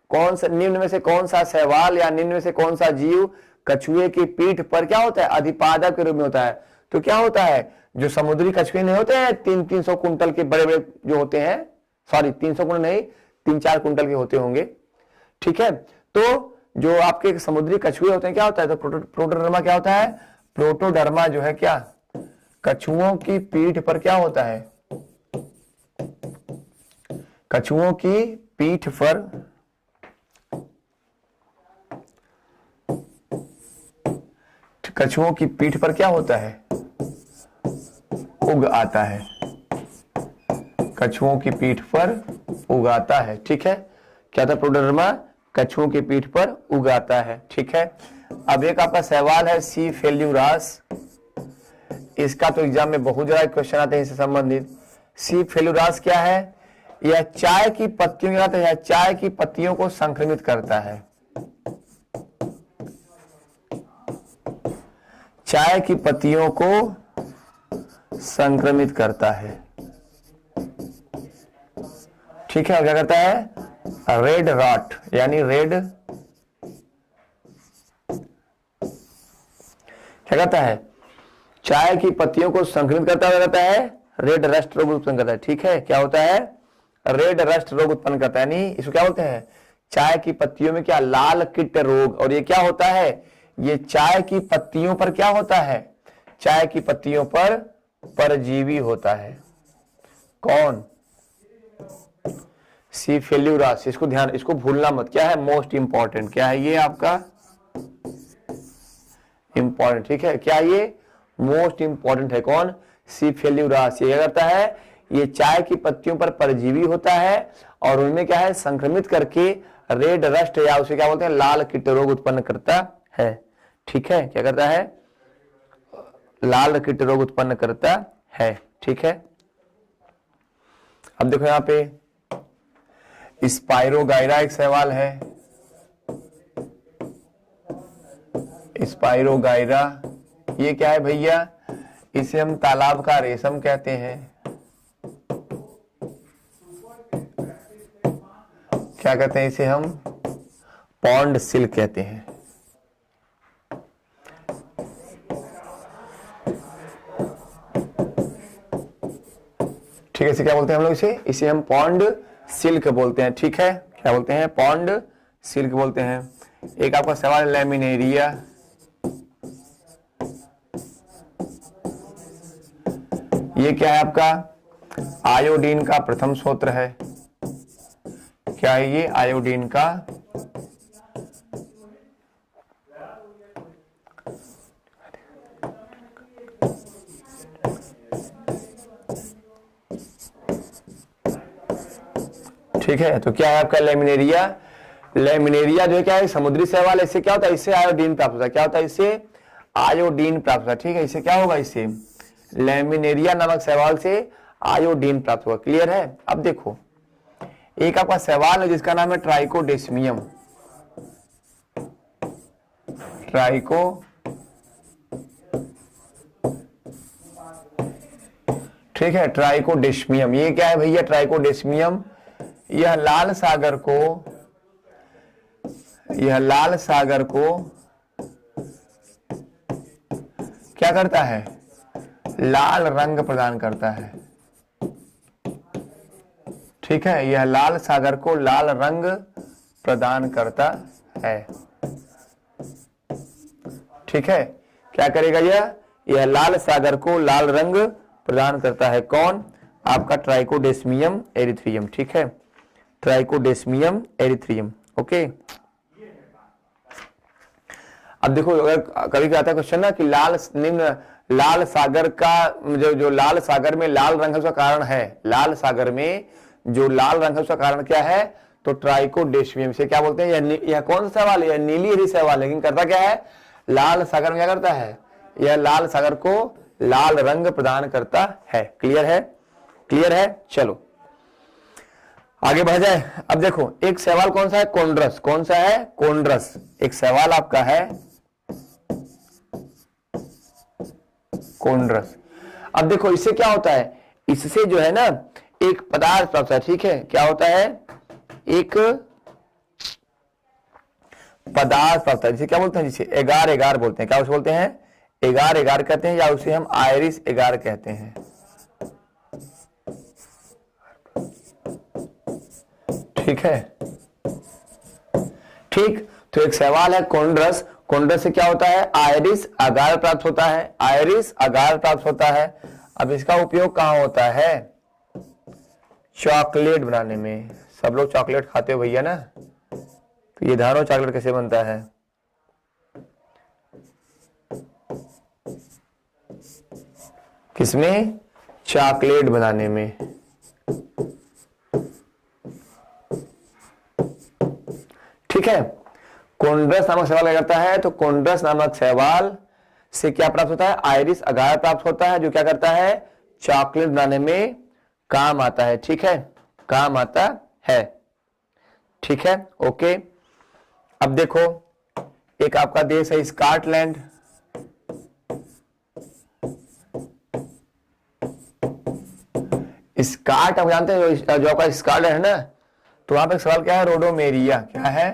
कौन सा, निम्न में से कौन सा शैवाल या निम्न में से कौन सा जीव कछुए की पीठ पर क्या होता है, अधिपादप के रूप में होता है। तो क्या होता है, जो समुद्री कछुए नहीं होते हैं 300 कुंटल के बड़े बड़े जो होते हैं, सॉरी 300 कुंटल नहीं 3-4 कुंटल के होते होंगे। ठीक है, तो जो आपके समुद्री कछुए होते हैं क्या होता है, तो प्रोटोडर्मा क्या होता है, प्रोटोडर्मा जो है क्या कछुओं की पीठ पर क्या होता है, कछुओं की पीठ पर कछुओं की पीठ पर क्या होता है, उग आता है, कछुओं की पीठ पर उगाता है। ठीक है, क्या था प्रोटोडर्मा, कछुओं की पीठ पर उगाता है। ठीक है, अब एक आपका सवाल है सी फेल्यूरास। इसका तो एग्जाम में बहुत ज्यादा क्वेश्चन आते हैं इससे संबंधित। सी फेल्यूरास क्या है, यह चाय की पत्तियों क्या होता है, चाय की पत्तियों को संक्रमित करता है, चाय की पत्तियों को संक्रमित करता है। ठीक है, और क्या करता है, रेड रॉट यानी रेड क्या करता है, चाय की पत्तियों को संक्रमित करता हुआ रहता है, रेड रस्ट रोग उत्पन्न करता है। ठीक है, क्या होता है, रेड रस्ट रोग उत्पन्न करता है, नहीं इसको क्या बोलते हैं, चाय की पत्तियों में क्या लाल कीट रोग। और ये क्या होता है, ये चाय की पत्तियों पर क्या होता है, चाय की पत्तियों पर परजीवी होता है। कौन, सी फेल्यूरास। इसको ध्यान, इसको भूलना मत, क्या है मोस्ट इंपॉर्टेंट, क्या है ये आपका इंपॉर्टेंट। ठीक है, क्या ये मोस्ट इंपॉर्टेंट है, कौन, सी फेल्यूरास। ये क्या करता है, ये चाय की पत्तियों पर परजीवी होता है और उनमें क्या है संक्रमित करके रेड रस्ट या उसे क्या बोलते हैं लाल कीट रोग उत्पन्न करता है। ठीक है, क्या करता है, लाल कीट रोग उत्पन्न करता है। ठीक है, अब देखो यहां पे स्पाइरोगाइरा एक सवाल है। स्पाइरोगाइरा ये क्या है भैया, इसे हम तालाब का रेशम कहते हैं। क्या कहते हैं इसे हम, पॉन्ड सिल्क कहते हैं। ठीक है, इसे क्या बोलते हैं हम लोग, इसे हम पॉन्ड सिल्क बोलते हैं। ठीक है, क्या बोलते हैं, पॉन्ड सिल्क बोलते हैं। एक आपका सवाल लैमिनेरिया। ये क्या है आपका, आयोडीन का प्रथम स्रोत है। क्या है ये, आयोडीन का ठीक है, तो क्या है आपका लैमिनेरिया। लैमिनेरिया जो है क्या है, समुद्री शैवाल। इससे क्या होता है, इससे आयोडीन प्राप्त होता है। क्या होता है, इससे आयोडीन प्राप्त होता है। ठीक है, इससे क्या होगा, इससे लैमिनेरिया नामक शैवाल से आयोडीन प्राप्त होगा। क्लियर है, अब देखो एक आपका शैवाल है जिसका नाम है ट्राइकोडेस्मियम। ट्राइकोडेस्मियम ठीक है, ट्राइकोडेस्मियम। ये क्या है भैया? ट्राइकोडेस्मियम। यह लाल सागर को क्या करता है? लाल रंग प्रदान करता है। ठीक है, यह लाल सागर को लाल रंग प्रदान करता है। ठीक है, क्या करेगा यह लाल सागर को लाल रंग प्रदान करता है। कौन? आपका ट्राइकोडेस्मियम एरिथ्रियम। ठीक है, ट्राइकोडेस्मियम एरिथ्रियम। ओके, अब देखो, अगर कभी आता है क्वेश्चन ना कि लाल सागर का जो लाल सागर में लाल रंग है उसका कारण है, लाल सागर में जो लाल रंग है उसका कारण क्या है? तो ट्राइकोडेस्मियम से क्या बोलते हैं? यह कौन सा सवाल है? यह नीली हरी सवाल, लेकिन करता क्या है? लाल सागर में क्या करता है? यह लाल सागर को लाल रंग प्रदान करता है। क्लियर है? क्लियर है? चलो आगे बढ़ जाए। अब देखो, एक सवाल कौन सा है? कोंड्रस। कौन सा है? कोंड्रस। एक सवाल आपका है कोंड्रस। अब देखो, इससे क्या होता है? इससे जो है ना एक पदार्थ प्राप्त होता है। ठीक है, क्या होता है? एक पदार्थ प्राप्त होता है। जिसे क्या बोलते हैं? जिसे एगार एगार बोलते हैं। क्या उसे बोलते हैं? एगार एगार कहते हैं, या उसे हम आयरिस एगार कहते हैं। ठीक है, ठीक। तो एक सवाल है कोंड्रस। कोंड्रस से क्या होता है? आयरिस अगार प्राप्त होता है। आयरिस अगार प्राप्त होता है। अब इसका उपयोग कहां होता है? चॉकलेट बनाने में। सब लोग चॉकलेट खाते हो भैया ना, तो ये धानो चॉकलेट कैसे बनता है? किसमें? चॉकलेट बनाने में। ठीक है, कोंड्रस नामक सवाल क्या करता है? तो कोंड्रस नामक सवाल से क्या प्राप्त होता है? आयरिस अगार प्राप्त होता है, जो क्या करता है? चॉकलेट बनाने में काम आता है। ठीक है, काम आता है। ठीक है, ओके। अब देखो, एक आपका देश है स्कॉटलैंड। स्कॉट आप जानते हैं, जो आपका स्कॉटलैंड है ना, तो वहां पे सवाल क्या है? रोडोमेरिया। क्या है?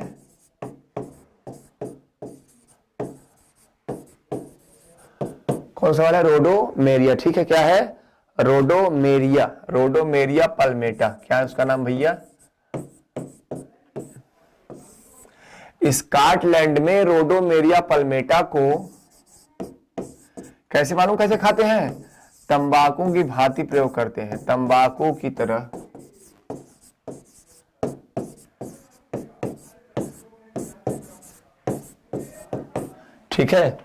कौन सा सवाल है? रोडोमेरिया। ठीक है, क्या है? रोडोमेरिया। रोडोमेरिया पल्मेटा। क्या है उसका नाम भैया? स्कॉटलैंड में रोडोमेरिया पल्मेटा को कैसे मालूम कैसे खाते हैं? तंबाकू की भांति प्रयोग करते हैं, तंबाकू की तरह। ठीक है,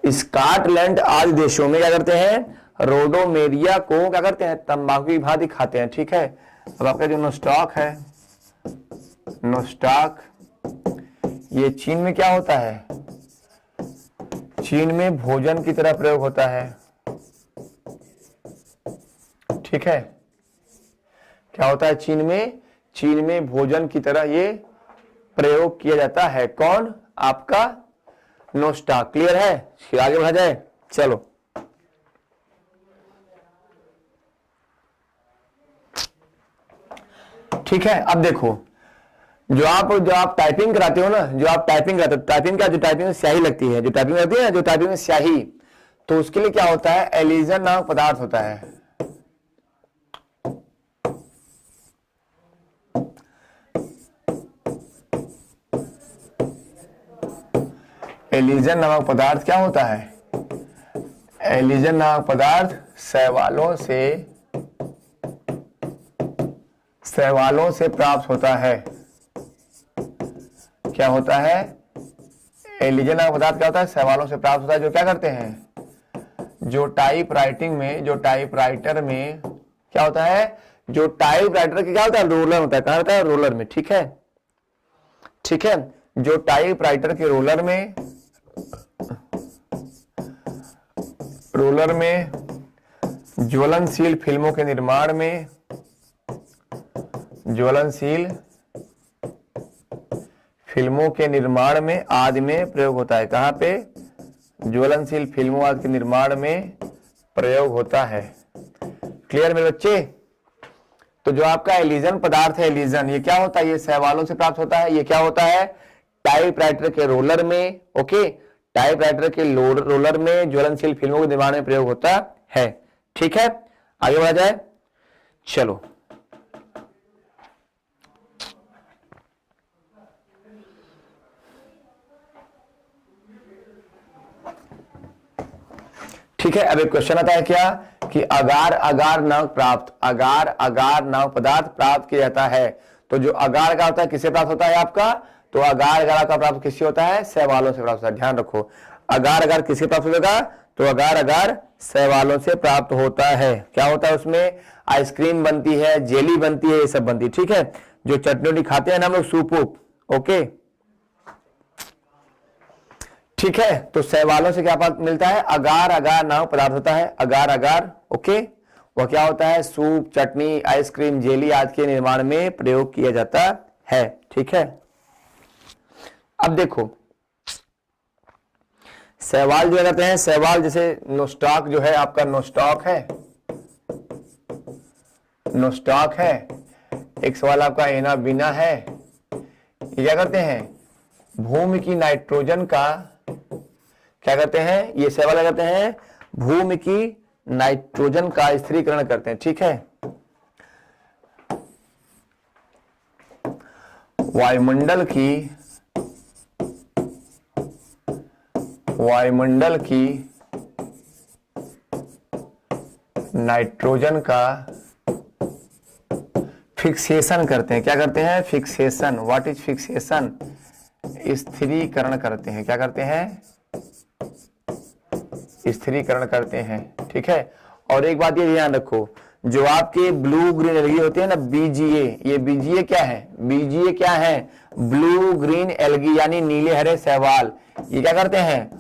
स्कॉटलैंड आदि देशों में क्या करते हैं? रोडोमेरिया को क्या करते हैं? तंबाकू की भांति खाते हैं। ठीक है, अब आपका जो नोस्टॉक है, नोस्टॉक, ये चीन में क्या होता है? चीन में भोजन की तरह प्रयोग होता है। ठीक है, क्या होता है चीन में? चीन में भोजन की तरह ये प्रयोग किया जाता है। कौन? आपका नोस्टॉक। क्लियर है? फिर आगे बढ़ा जाए। चलो, ठीक है। अब देखो, जो आप टाइपिंग कराते हो ना, जो आप टाइपिंग कराते हो, टाइपिंग का जो टाइपिंग में स्याही लगती है, जो टाइपिंग करती है ना, जो टाइपिंग में स्याही, तो उसके लिए क्या होता है? एलिजन नामक पदार्थ होता है। एलिजन नामक पदार्थ क्या होता है? एलिजन नामक पदार्थ शैवालों से प्राप्त होता है। क्या होता है? एलिजन नामक पदार्थ क्या होता है? शैवालों से प्राप्त होता है। जो क्या करते हैं? जो टाइपराइटर में क्या होता है? जो टाइपराइटर के क्या होता है? रोलर होता है। कहां होता है? रोलर में। ठीक है, ठीक है। जो टाइपराइटर के रोलर में ज्वलनशील फिल्मों के निर्माण में, ज्वलनशील फिल्मों के निर्माण में आदि में प्रयोग होता है। कहां पे? ज्वलनशील फिल्मों आदि के निर्माण में प्रयोग होता है। क्लियर मेरे बच्चे? तो जो आपका एलिजन पदार्थ है, एलिजन, ये क्या होता है? ये शैवालों से प्राप्त होता है। ये क्या होता है? टाइपराइटर के रोलर में, ओके, टाइपराइटर के रोलर में ज्वलनशील फिल्मों के निर्माण में प्रयोग होता है। ठीक है, आगे बढ़ा जाए, चलो। ठीक है, अब एक क्वेश्चन आता है क्या कि अगार अगार नव प्राप्त, अगार अगार नव पदार्थ प्राप्त किया जाता है। तो जो अगार अगार होता है किससे प्राप्त होता है आपका? तो अगार अगार का प्राप्त किससे होता है? शैवालों से प्राप्त होता है। ध्यान रखो, अगार अगार किससे प्राप्त होगा? तो अगार अगार शैवालों से प्राप्त होता है। क्या होता है उसमें? आइसक्रीम बनती है, जेली बनती है, ये सब बनती है। ठीक है, जो चटनी खाते हैं ना हम लोग, सूप वूप, ओके। ठीक है, तो शैवालों से क्या मिलता है? अगार अगार नामक पदार्थ होता है, अगार अगार, ओके। वह क्या होता है? सूप, चटनी, आइसक्रीम, जेली आदि के निर्माण में प्रयोग किया जाता है। ठीक है, अब देखो शैवाल जो कहते हैं, शैवाल जैसे नोस्टॉक जो है आपका, नोस्टॉक है, नोस्टॉक है। एक सवाल आपका एना बिना है। ये क्या करते हैं? भूमि की नाइट्रोजन का क्या करते हैं? ये शैवाल क्या करते हैं? भूमि की नाइट्रोजन का स्थिरीकरण करते हैं। ठीक है, वायुमंडल की नाइट्रोजन का फिक्सेशन करते हैं। क्या करते हैं? फिक्सेशन। What is fixation? स्थिरीकरण करते हैं। क्या करते हैं? स्थिरीकरण करते हैं। ठीक है, और एक बात ये ध्यान रखो, जो आपके ब्लू ग्रीन एल्गी होते हैं ना, बीजीए, ये बीजीए क्या है? बीजीए क्या है? ब्लू ग्रीन एल्गी, यानी नीले हरे शैवाल। ये क्या करते हैं?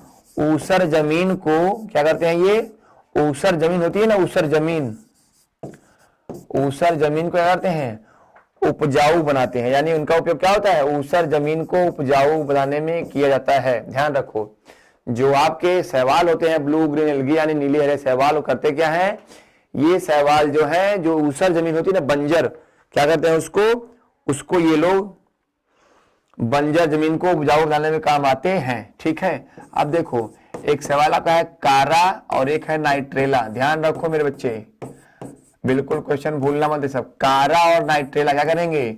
ऊसर जमीन को क्या करते हैं? ये ऊसर जमीन होती है ना, ऊसर जमीन, ऊसर जमीन को क्या करते हैं? उपजाऊ बनाते हैं। यानी उनका उपयोग क्या होता है? ऊसर जमीन को उपजाऊ बनाने में किया जाता है। ध्यान रखो, जो आपके शैवाल होते हैं ब्लू ग्रीन एल्गी यानी नीले हरे शैवाल, वो करते क्या है? ये शैवाल जो है, जो ऊसर जमीन होती है ना, बंजर, क्या करते हैं उसको ये लोग बंजर जमीन को उपजाऊ बनाने में काम आते हैं। ठीक है, अब देखो एक शैवाल आपका है कारा और एक है नाइट्रेला। ध्यान रखो मेरे बच्चे, बिल्कुल क्वेश्चन भूलना मत। सब कारा और नाइट्रेला क्या करेंगे?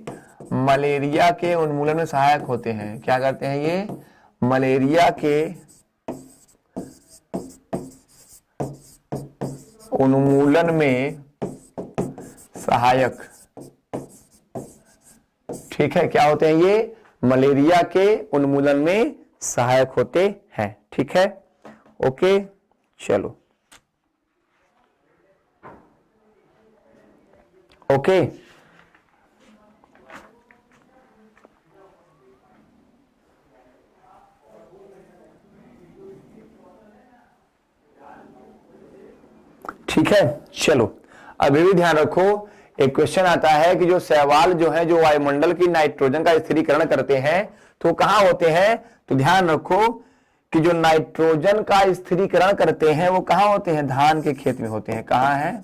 मलेरिया के उन्मूलन में सहायक होते हैं। क्या करते हैं ये? मलेरिया के उन्मूलन में सहायक। ठीक है, क्या होते हैं ये? मलेरिया के उन्मूलन में सहायक होते हैं। ठीक है, ओके, चलो, ओके। ठीक है, चलो, अभी भी ध्यान रखो, एक क्वेश्चन आता है कि जो शैवाल जो है, जो वायुमंडल की नाइट्रोजन का स्थिरीकरण करते हैं, तो कहां होते हैं? तो ध्यान रखो कि जो नाइट्रोजन का स्थिरीकरण करते हैं वो कहां होते हैं? धान के खेत में होते हैं। कहां है?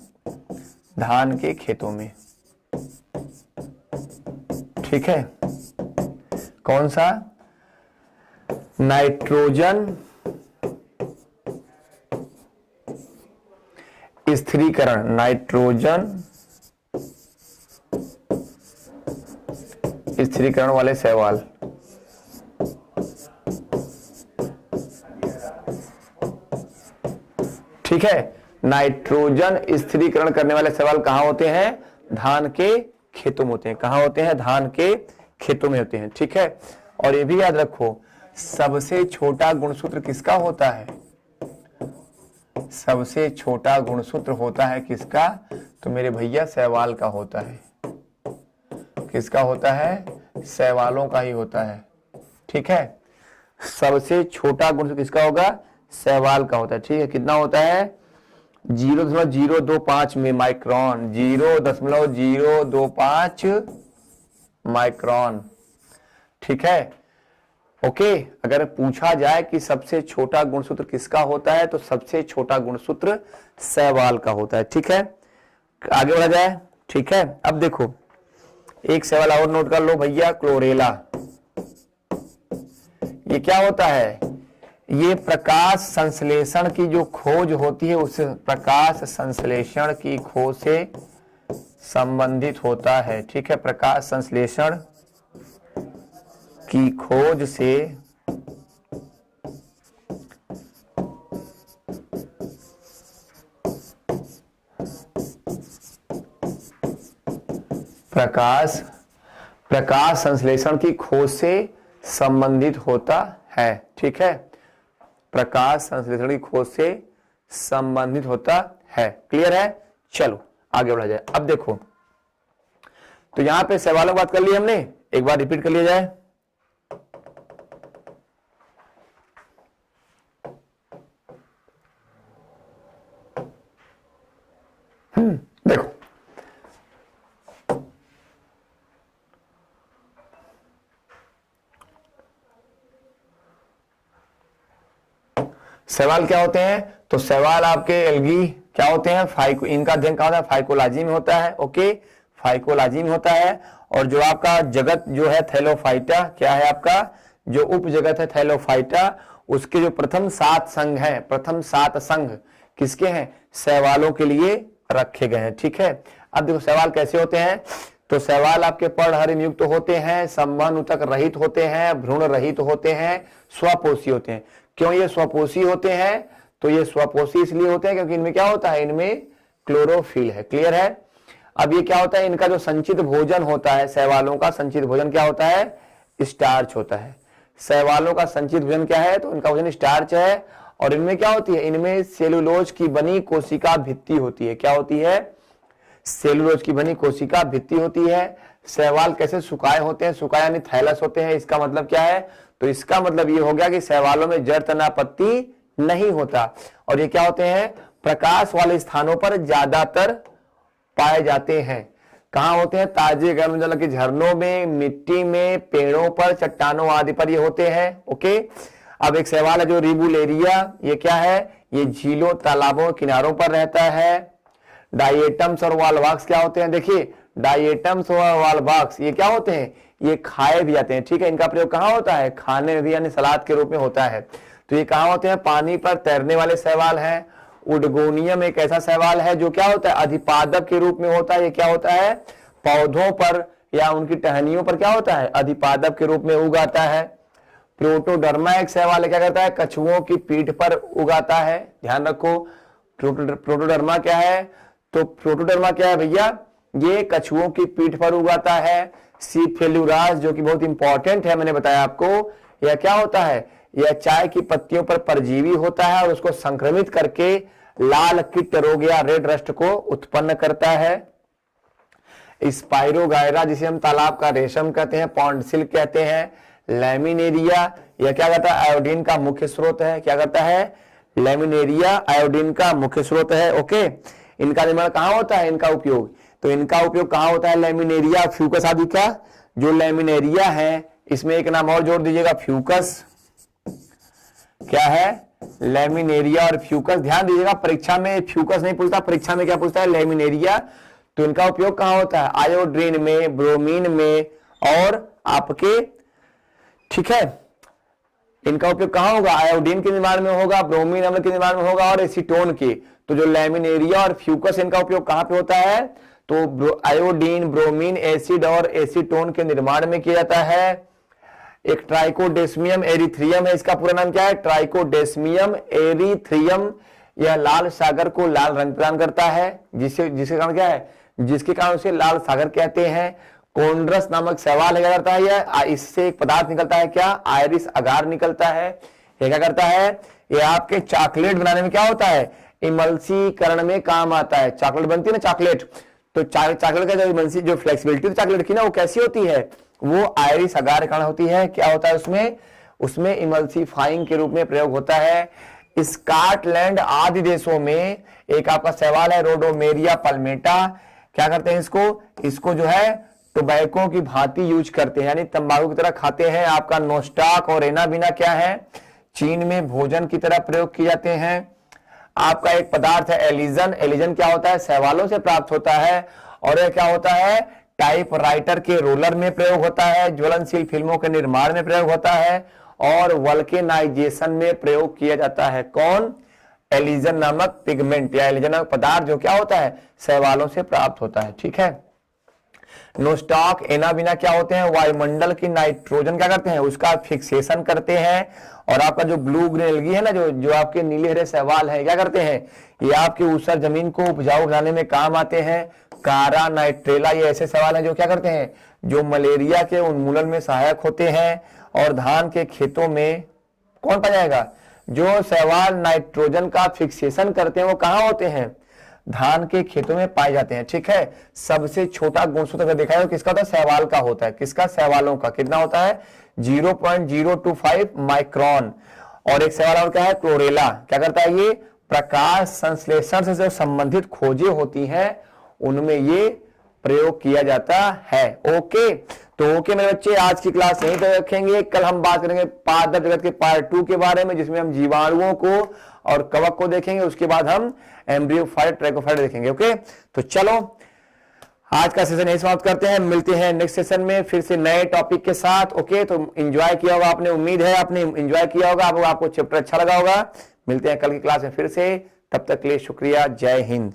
धान के खेतों में। ठीक है, कौन सा? नाइट्रोजन स्थिरीकरण, नाइट्रोजन स्थिरीकरण वाले शैवाल। ठीक है, नाइट्रोजन स्थिरीकरण करने वाले शैवाल कहां होते हैं? धान के खेतों में होते हैं। कहां होते हैं? धान के खेतों में होते हैं। ठीक है, और ये भी याद रखो, सबसे छोटा गुणसूत्र किसका होता है? सबसे छोटा गुणसूत्र होता है किसका? तो मेरे भैया शैवाल का होता है। किसका होता है? शैवालों का ही होता है। ठीक है, सबसे छोटा गुणसूत्र किसका होगा? शैवाल का होता है। ठीक है, कितना होता है? 0.025 में माइक्रोन, 0.025 माइक्रोन। ठीक है, ओके। अगर पूछा जाए कि सबसे छोटा गुणसूत्र किसका होता है, तो सबसे छोटा गुणसूत्र शैवाल का होता है। ठीक है, आगे बढ़ा जाए, ठीक है। अब देखो एक सवाल और नोट कर लो भैया, क्लोरेला ये क्या होता है, ये प्रकाश संश्लेषण की जो खोज होती है उस प्रकाश संश्लेषण की खोज से संबंधित होता है, ठीक है। प्रकाश संश्लेषण की खोज से प्रकाश संश्लेषण की खोज से संबंधित होता है, ठीक है। प्रकाश संश्लेषण की खोज से संबंधित होता है, क्लियर है। चलो आगे बढ़ा जाए। अब देखो तो यहां पे सवालों की बात कर ली हमने, एक बार रिपीट कर लिया जाए। देखो सवाल क्या होते हैं, तो सवाल आपके एल्गी क्या होते हैं, फाइको, इनका अध्ययन क्या होता है, फाइकोलॉजी में होता है, ओके, फाइकोलॉजी में होता है। और जो आपका जगत जो है थैलोफाइटा, क्या है आपका जो उप जगत है थैलोफाइटा, उसके जो प्रथम 7 संघ हैं, प्रथम 7 संघ किसके हैं, शैवालों के लिए रखे गए हैं, ठीक है। अब देखो सवाल कैसे होते हैं, तो सवाल आपके पर्णहरिम युक्त होते हैं, संवहन ऊतक रहित होते हैं, भ्रूण रहित होते हैं, स्वपोषी होते हैं। क्यों ये स्वपोषी होते हैं, तो ये स्वपोषी इसलिए होते हैं क्योंकि इनमें क्या होता है, इनमें क्लोरोफिल है, क्लियर है। अब ये क्या होता है, इनका जो संचित भोजन होता है, शैवालों का संचित भोजन क्या होता है, स्टार्च होता है। शैवालों का संचित भोजन क्या है, तो इनका भोजन स्टार्च है। और इनमें क्या होती है, इनमें सेलुलोज की बनी कोशिका भित्ति होती है, क्या होती है, सेलुलोज की बनी कोशिका भित्ति होती है। शैवाल कैसे सुकाए होते हैं, सुकाए यानी थैलस होते हैं, इसका मतलब क्या है, तो इसका मतलब ये हो गया कि शैवालों में जड़ तनापत्ति नहीं होता। और ये क्या होते हैं, प्रकाश वाले स्थानों पर ज्यादातर पाए जाते हैं। कहां होते हैं, ताजे गर्म जल के झरनों में, मिट्टी में, पेड़ों पर, चट्टानों आदि पर ये होते हैं, ओके। अब एक सवाल है जो रिबुलेरिया, ये क्या है, ये झीलों तालाबों किनारों पर रहता है। डाइएटम्स और वालवाक्स क्या होते हैं, देखिए डाइएटम्स और वालवाक्स ये क्या होते हैं, ये खाए भी जाते हैं, ठीक है। इनका प्रयोग कहां होता है, खाने में भी, यानी सलाद के रूप में होता है। तो ये कहां होते हैं, पानी पर तैरने वाले शैवाल हैं। उडगोनियम एक ऐसा शैवाल है जो क्या होता है, अधिपादप के रूप में होता है। ये क्या होता है, पौधों पर या उनकी टहनियों पर क्या होता है, अधिपादप के रूप में उगाता है। प्रोटोडर्मा एक शैवाल है, क्या करता है, कछुओं की पीठ पर उगाता है, ध्यान रखो। प्रोटोडर्मा क्या है, तो प्रोटोडर्मा क्या है भैया, ये कछुओं की पीठ पर उगाता है। सीफेलुरास जो कि बहुत इंपॉर्टेंट है, मैंने बताया आपको, यह क्या होता है, यह चाय की पत्तियों पर परजीवी होता है और उसको संक्रमित करके लाल कीट रोग या रेड रस्ट को उत्पन्न करता है। स्पाइरोगायरा जिसे हम तालाब का रेशम कहते हैं, पॉन्ड सिल्क कहते हैं। लैमिनेरिया यह क्या करता है, आयोडीन का मुख्य स्रोत है, क्या करता है, लैमिनेरिया आयोडीन का मुख्य स्रोत है, ओके। इनका निर्माण कहां होता है, इनका उपयोग, तो इनका उपयोग कहां होता है, लैमिनेरिया फ्यूकस आदि का। जो लैमिनेरिया है इसमें एक नाम और जोड़ दीजिएगा, फ्यूकस, क्या है, लैमिनेरिया और फ्यूकस। ध्यान दीजिएगा परीक्षा में फ्यूकस नहीं पूछता, परीक्षा में क्या पूछता है, लैमिनेरिया। तो इनका उपयोग कहां होता है, आयोडीन में, ब्रोमीन में और आपके, ठीक है, इनका उपयोग कहां होगा, आयोडीन के निर्माण में होगा, ब्रोमीन अम्ल के निर्माण में होगा और एसीटोन के। तो जो लैमिनेरिया और फ्यूकस इनका उपयोग कहां पे होता है, तो आयोडीन, ब्रोमीन, एसिड और एसीटोन के निर्माण में किया जाता है। एक ट्राइकोडेस्मियम एरिथ्रियम है, इसका पूरा नाम क्या है, ट्राइकोडेस्मियम एरिथ्रियम। यह लाल सागर को लाल रंग प्रदान करता है, जिसके कारण क्या है, जिसके कारण उसे लाल सागर कहते हैं। कोंड्रस नामक शैवाल क्या करता है, यह इससे एक पदार्थ निकलता है, क्या, आयरिस अगार निकलता है। यह क्या करता है, यह आपके चॉकलेट बनाने में क्या होता है, इमल्सीकरण में काम आता है। चॉकलेट बनती है ना, चॉकलेट, तो चॉकलेट का जो फ्लेक्सिबिलिटी चॉकलेट की ना, वो कैसी होती है, वो आयरिस अगार कारण होती है। क्या होता है उसमें इमल्सीफाइंग के रूप में प्रयोग होता है। स्कॉटलैंड आदि देशों में एक आपका सवाल है, रोडोमेरिया पल्मेटा, क्या करते हैं इसको जो है टोबैको की भांति यूज करते हैं, यानी तंबाकू की तरह खाते हैं। आपका नोस्टाक और एनाबिना क्या है, चीन में भोजन की तरह प्रयोग किए जाते हैं। आपका एक पदार्थ है एलिजन। एलिजन क्या होता है? शैवालों से प्राप्त होता है। और यह क्या होता है? टाइपराइटर के रोलर में प्रयोग होता है, ज्वलनशील फिल्मों के निर्माण में प्रयोग होता है और वल्केनाइजेशन में प्रयोग किया जाता है। कौन? एलिजन नामक पिगमेंट या एलिजन नामक पदार्थ जो क्या होता है? शैवालों से प्राप्त होता है। ठीक है। नोस्टॉक एनाबिना क्या होते हैं? वायुमंडल की नाइट्रोजन क्या करते हैं? उसका फिक्सेशन करते हैं। और आपका जो ब्लू ग्रीन एल्गी है ना, जो आपके नीले हरे शैवाल है, क्या करते हैं? ये आपकी ऊसर जमीन को उपजाऊ बनाने में काम आते हैं। कारा नाइट्रेला ये ऐसे शैवाल हैं जो क्या करते हैं? जो मलेरिया के उन्मूलन में सहायक होते हैं। और धान के खेतों में कौन पाया जाएगा? जो शैवाल नाइट्रोजन का फिक्सेशन करते हैं वो कहां होते हैं? धान के खेतों में पाए जाते हैं। ठीक है। सबसे छोटा गुणसूत्र अगर देखा जाए किसका होता है? शैवाल का होता है। किसका? शैवालों का। कितना होता है? 0.025 माइक्रोन। और एक शैवाल और क्या है? क्लोरेला। क्या करता है ये? प्रकाश संश्लेषण से जो संबंधित खोजें होती हैं उनमें ये प्रयोग किया जाता है। ओके, तो ओके मेरे बच्चे, आज की क्लास यहीं तक रखेंगे। कल हम बात करेंगे पारदर्शी जगत के पार्ट 2 के बारे में, जिसमें हम जीवाणुओं को और कवक को देखेंगे। उसके बाद हम एम्ब्रियोफाइट ट्रैकोफाइट देखेंगे। ओके, तो चलो आज का सेशन यही समाप्त करते हैं। मिलते हैं नेक्स्ट सेशन में फिर से नए टॉपिक के साथ। ओके, तो एंजॉय किया होगा आपने, उम्मीद है आपने एंजॉय किया होगा, आपको चैप्टर अच्छा लगा होगा। मिलते हैं कल की क्लास में फिर से, तब तक के लिए शुक्रिया। जय हिंद।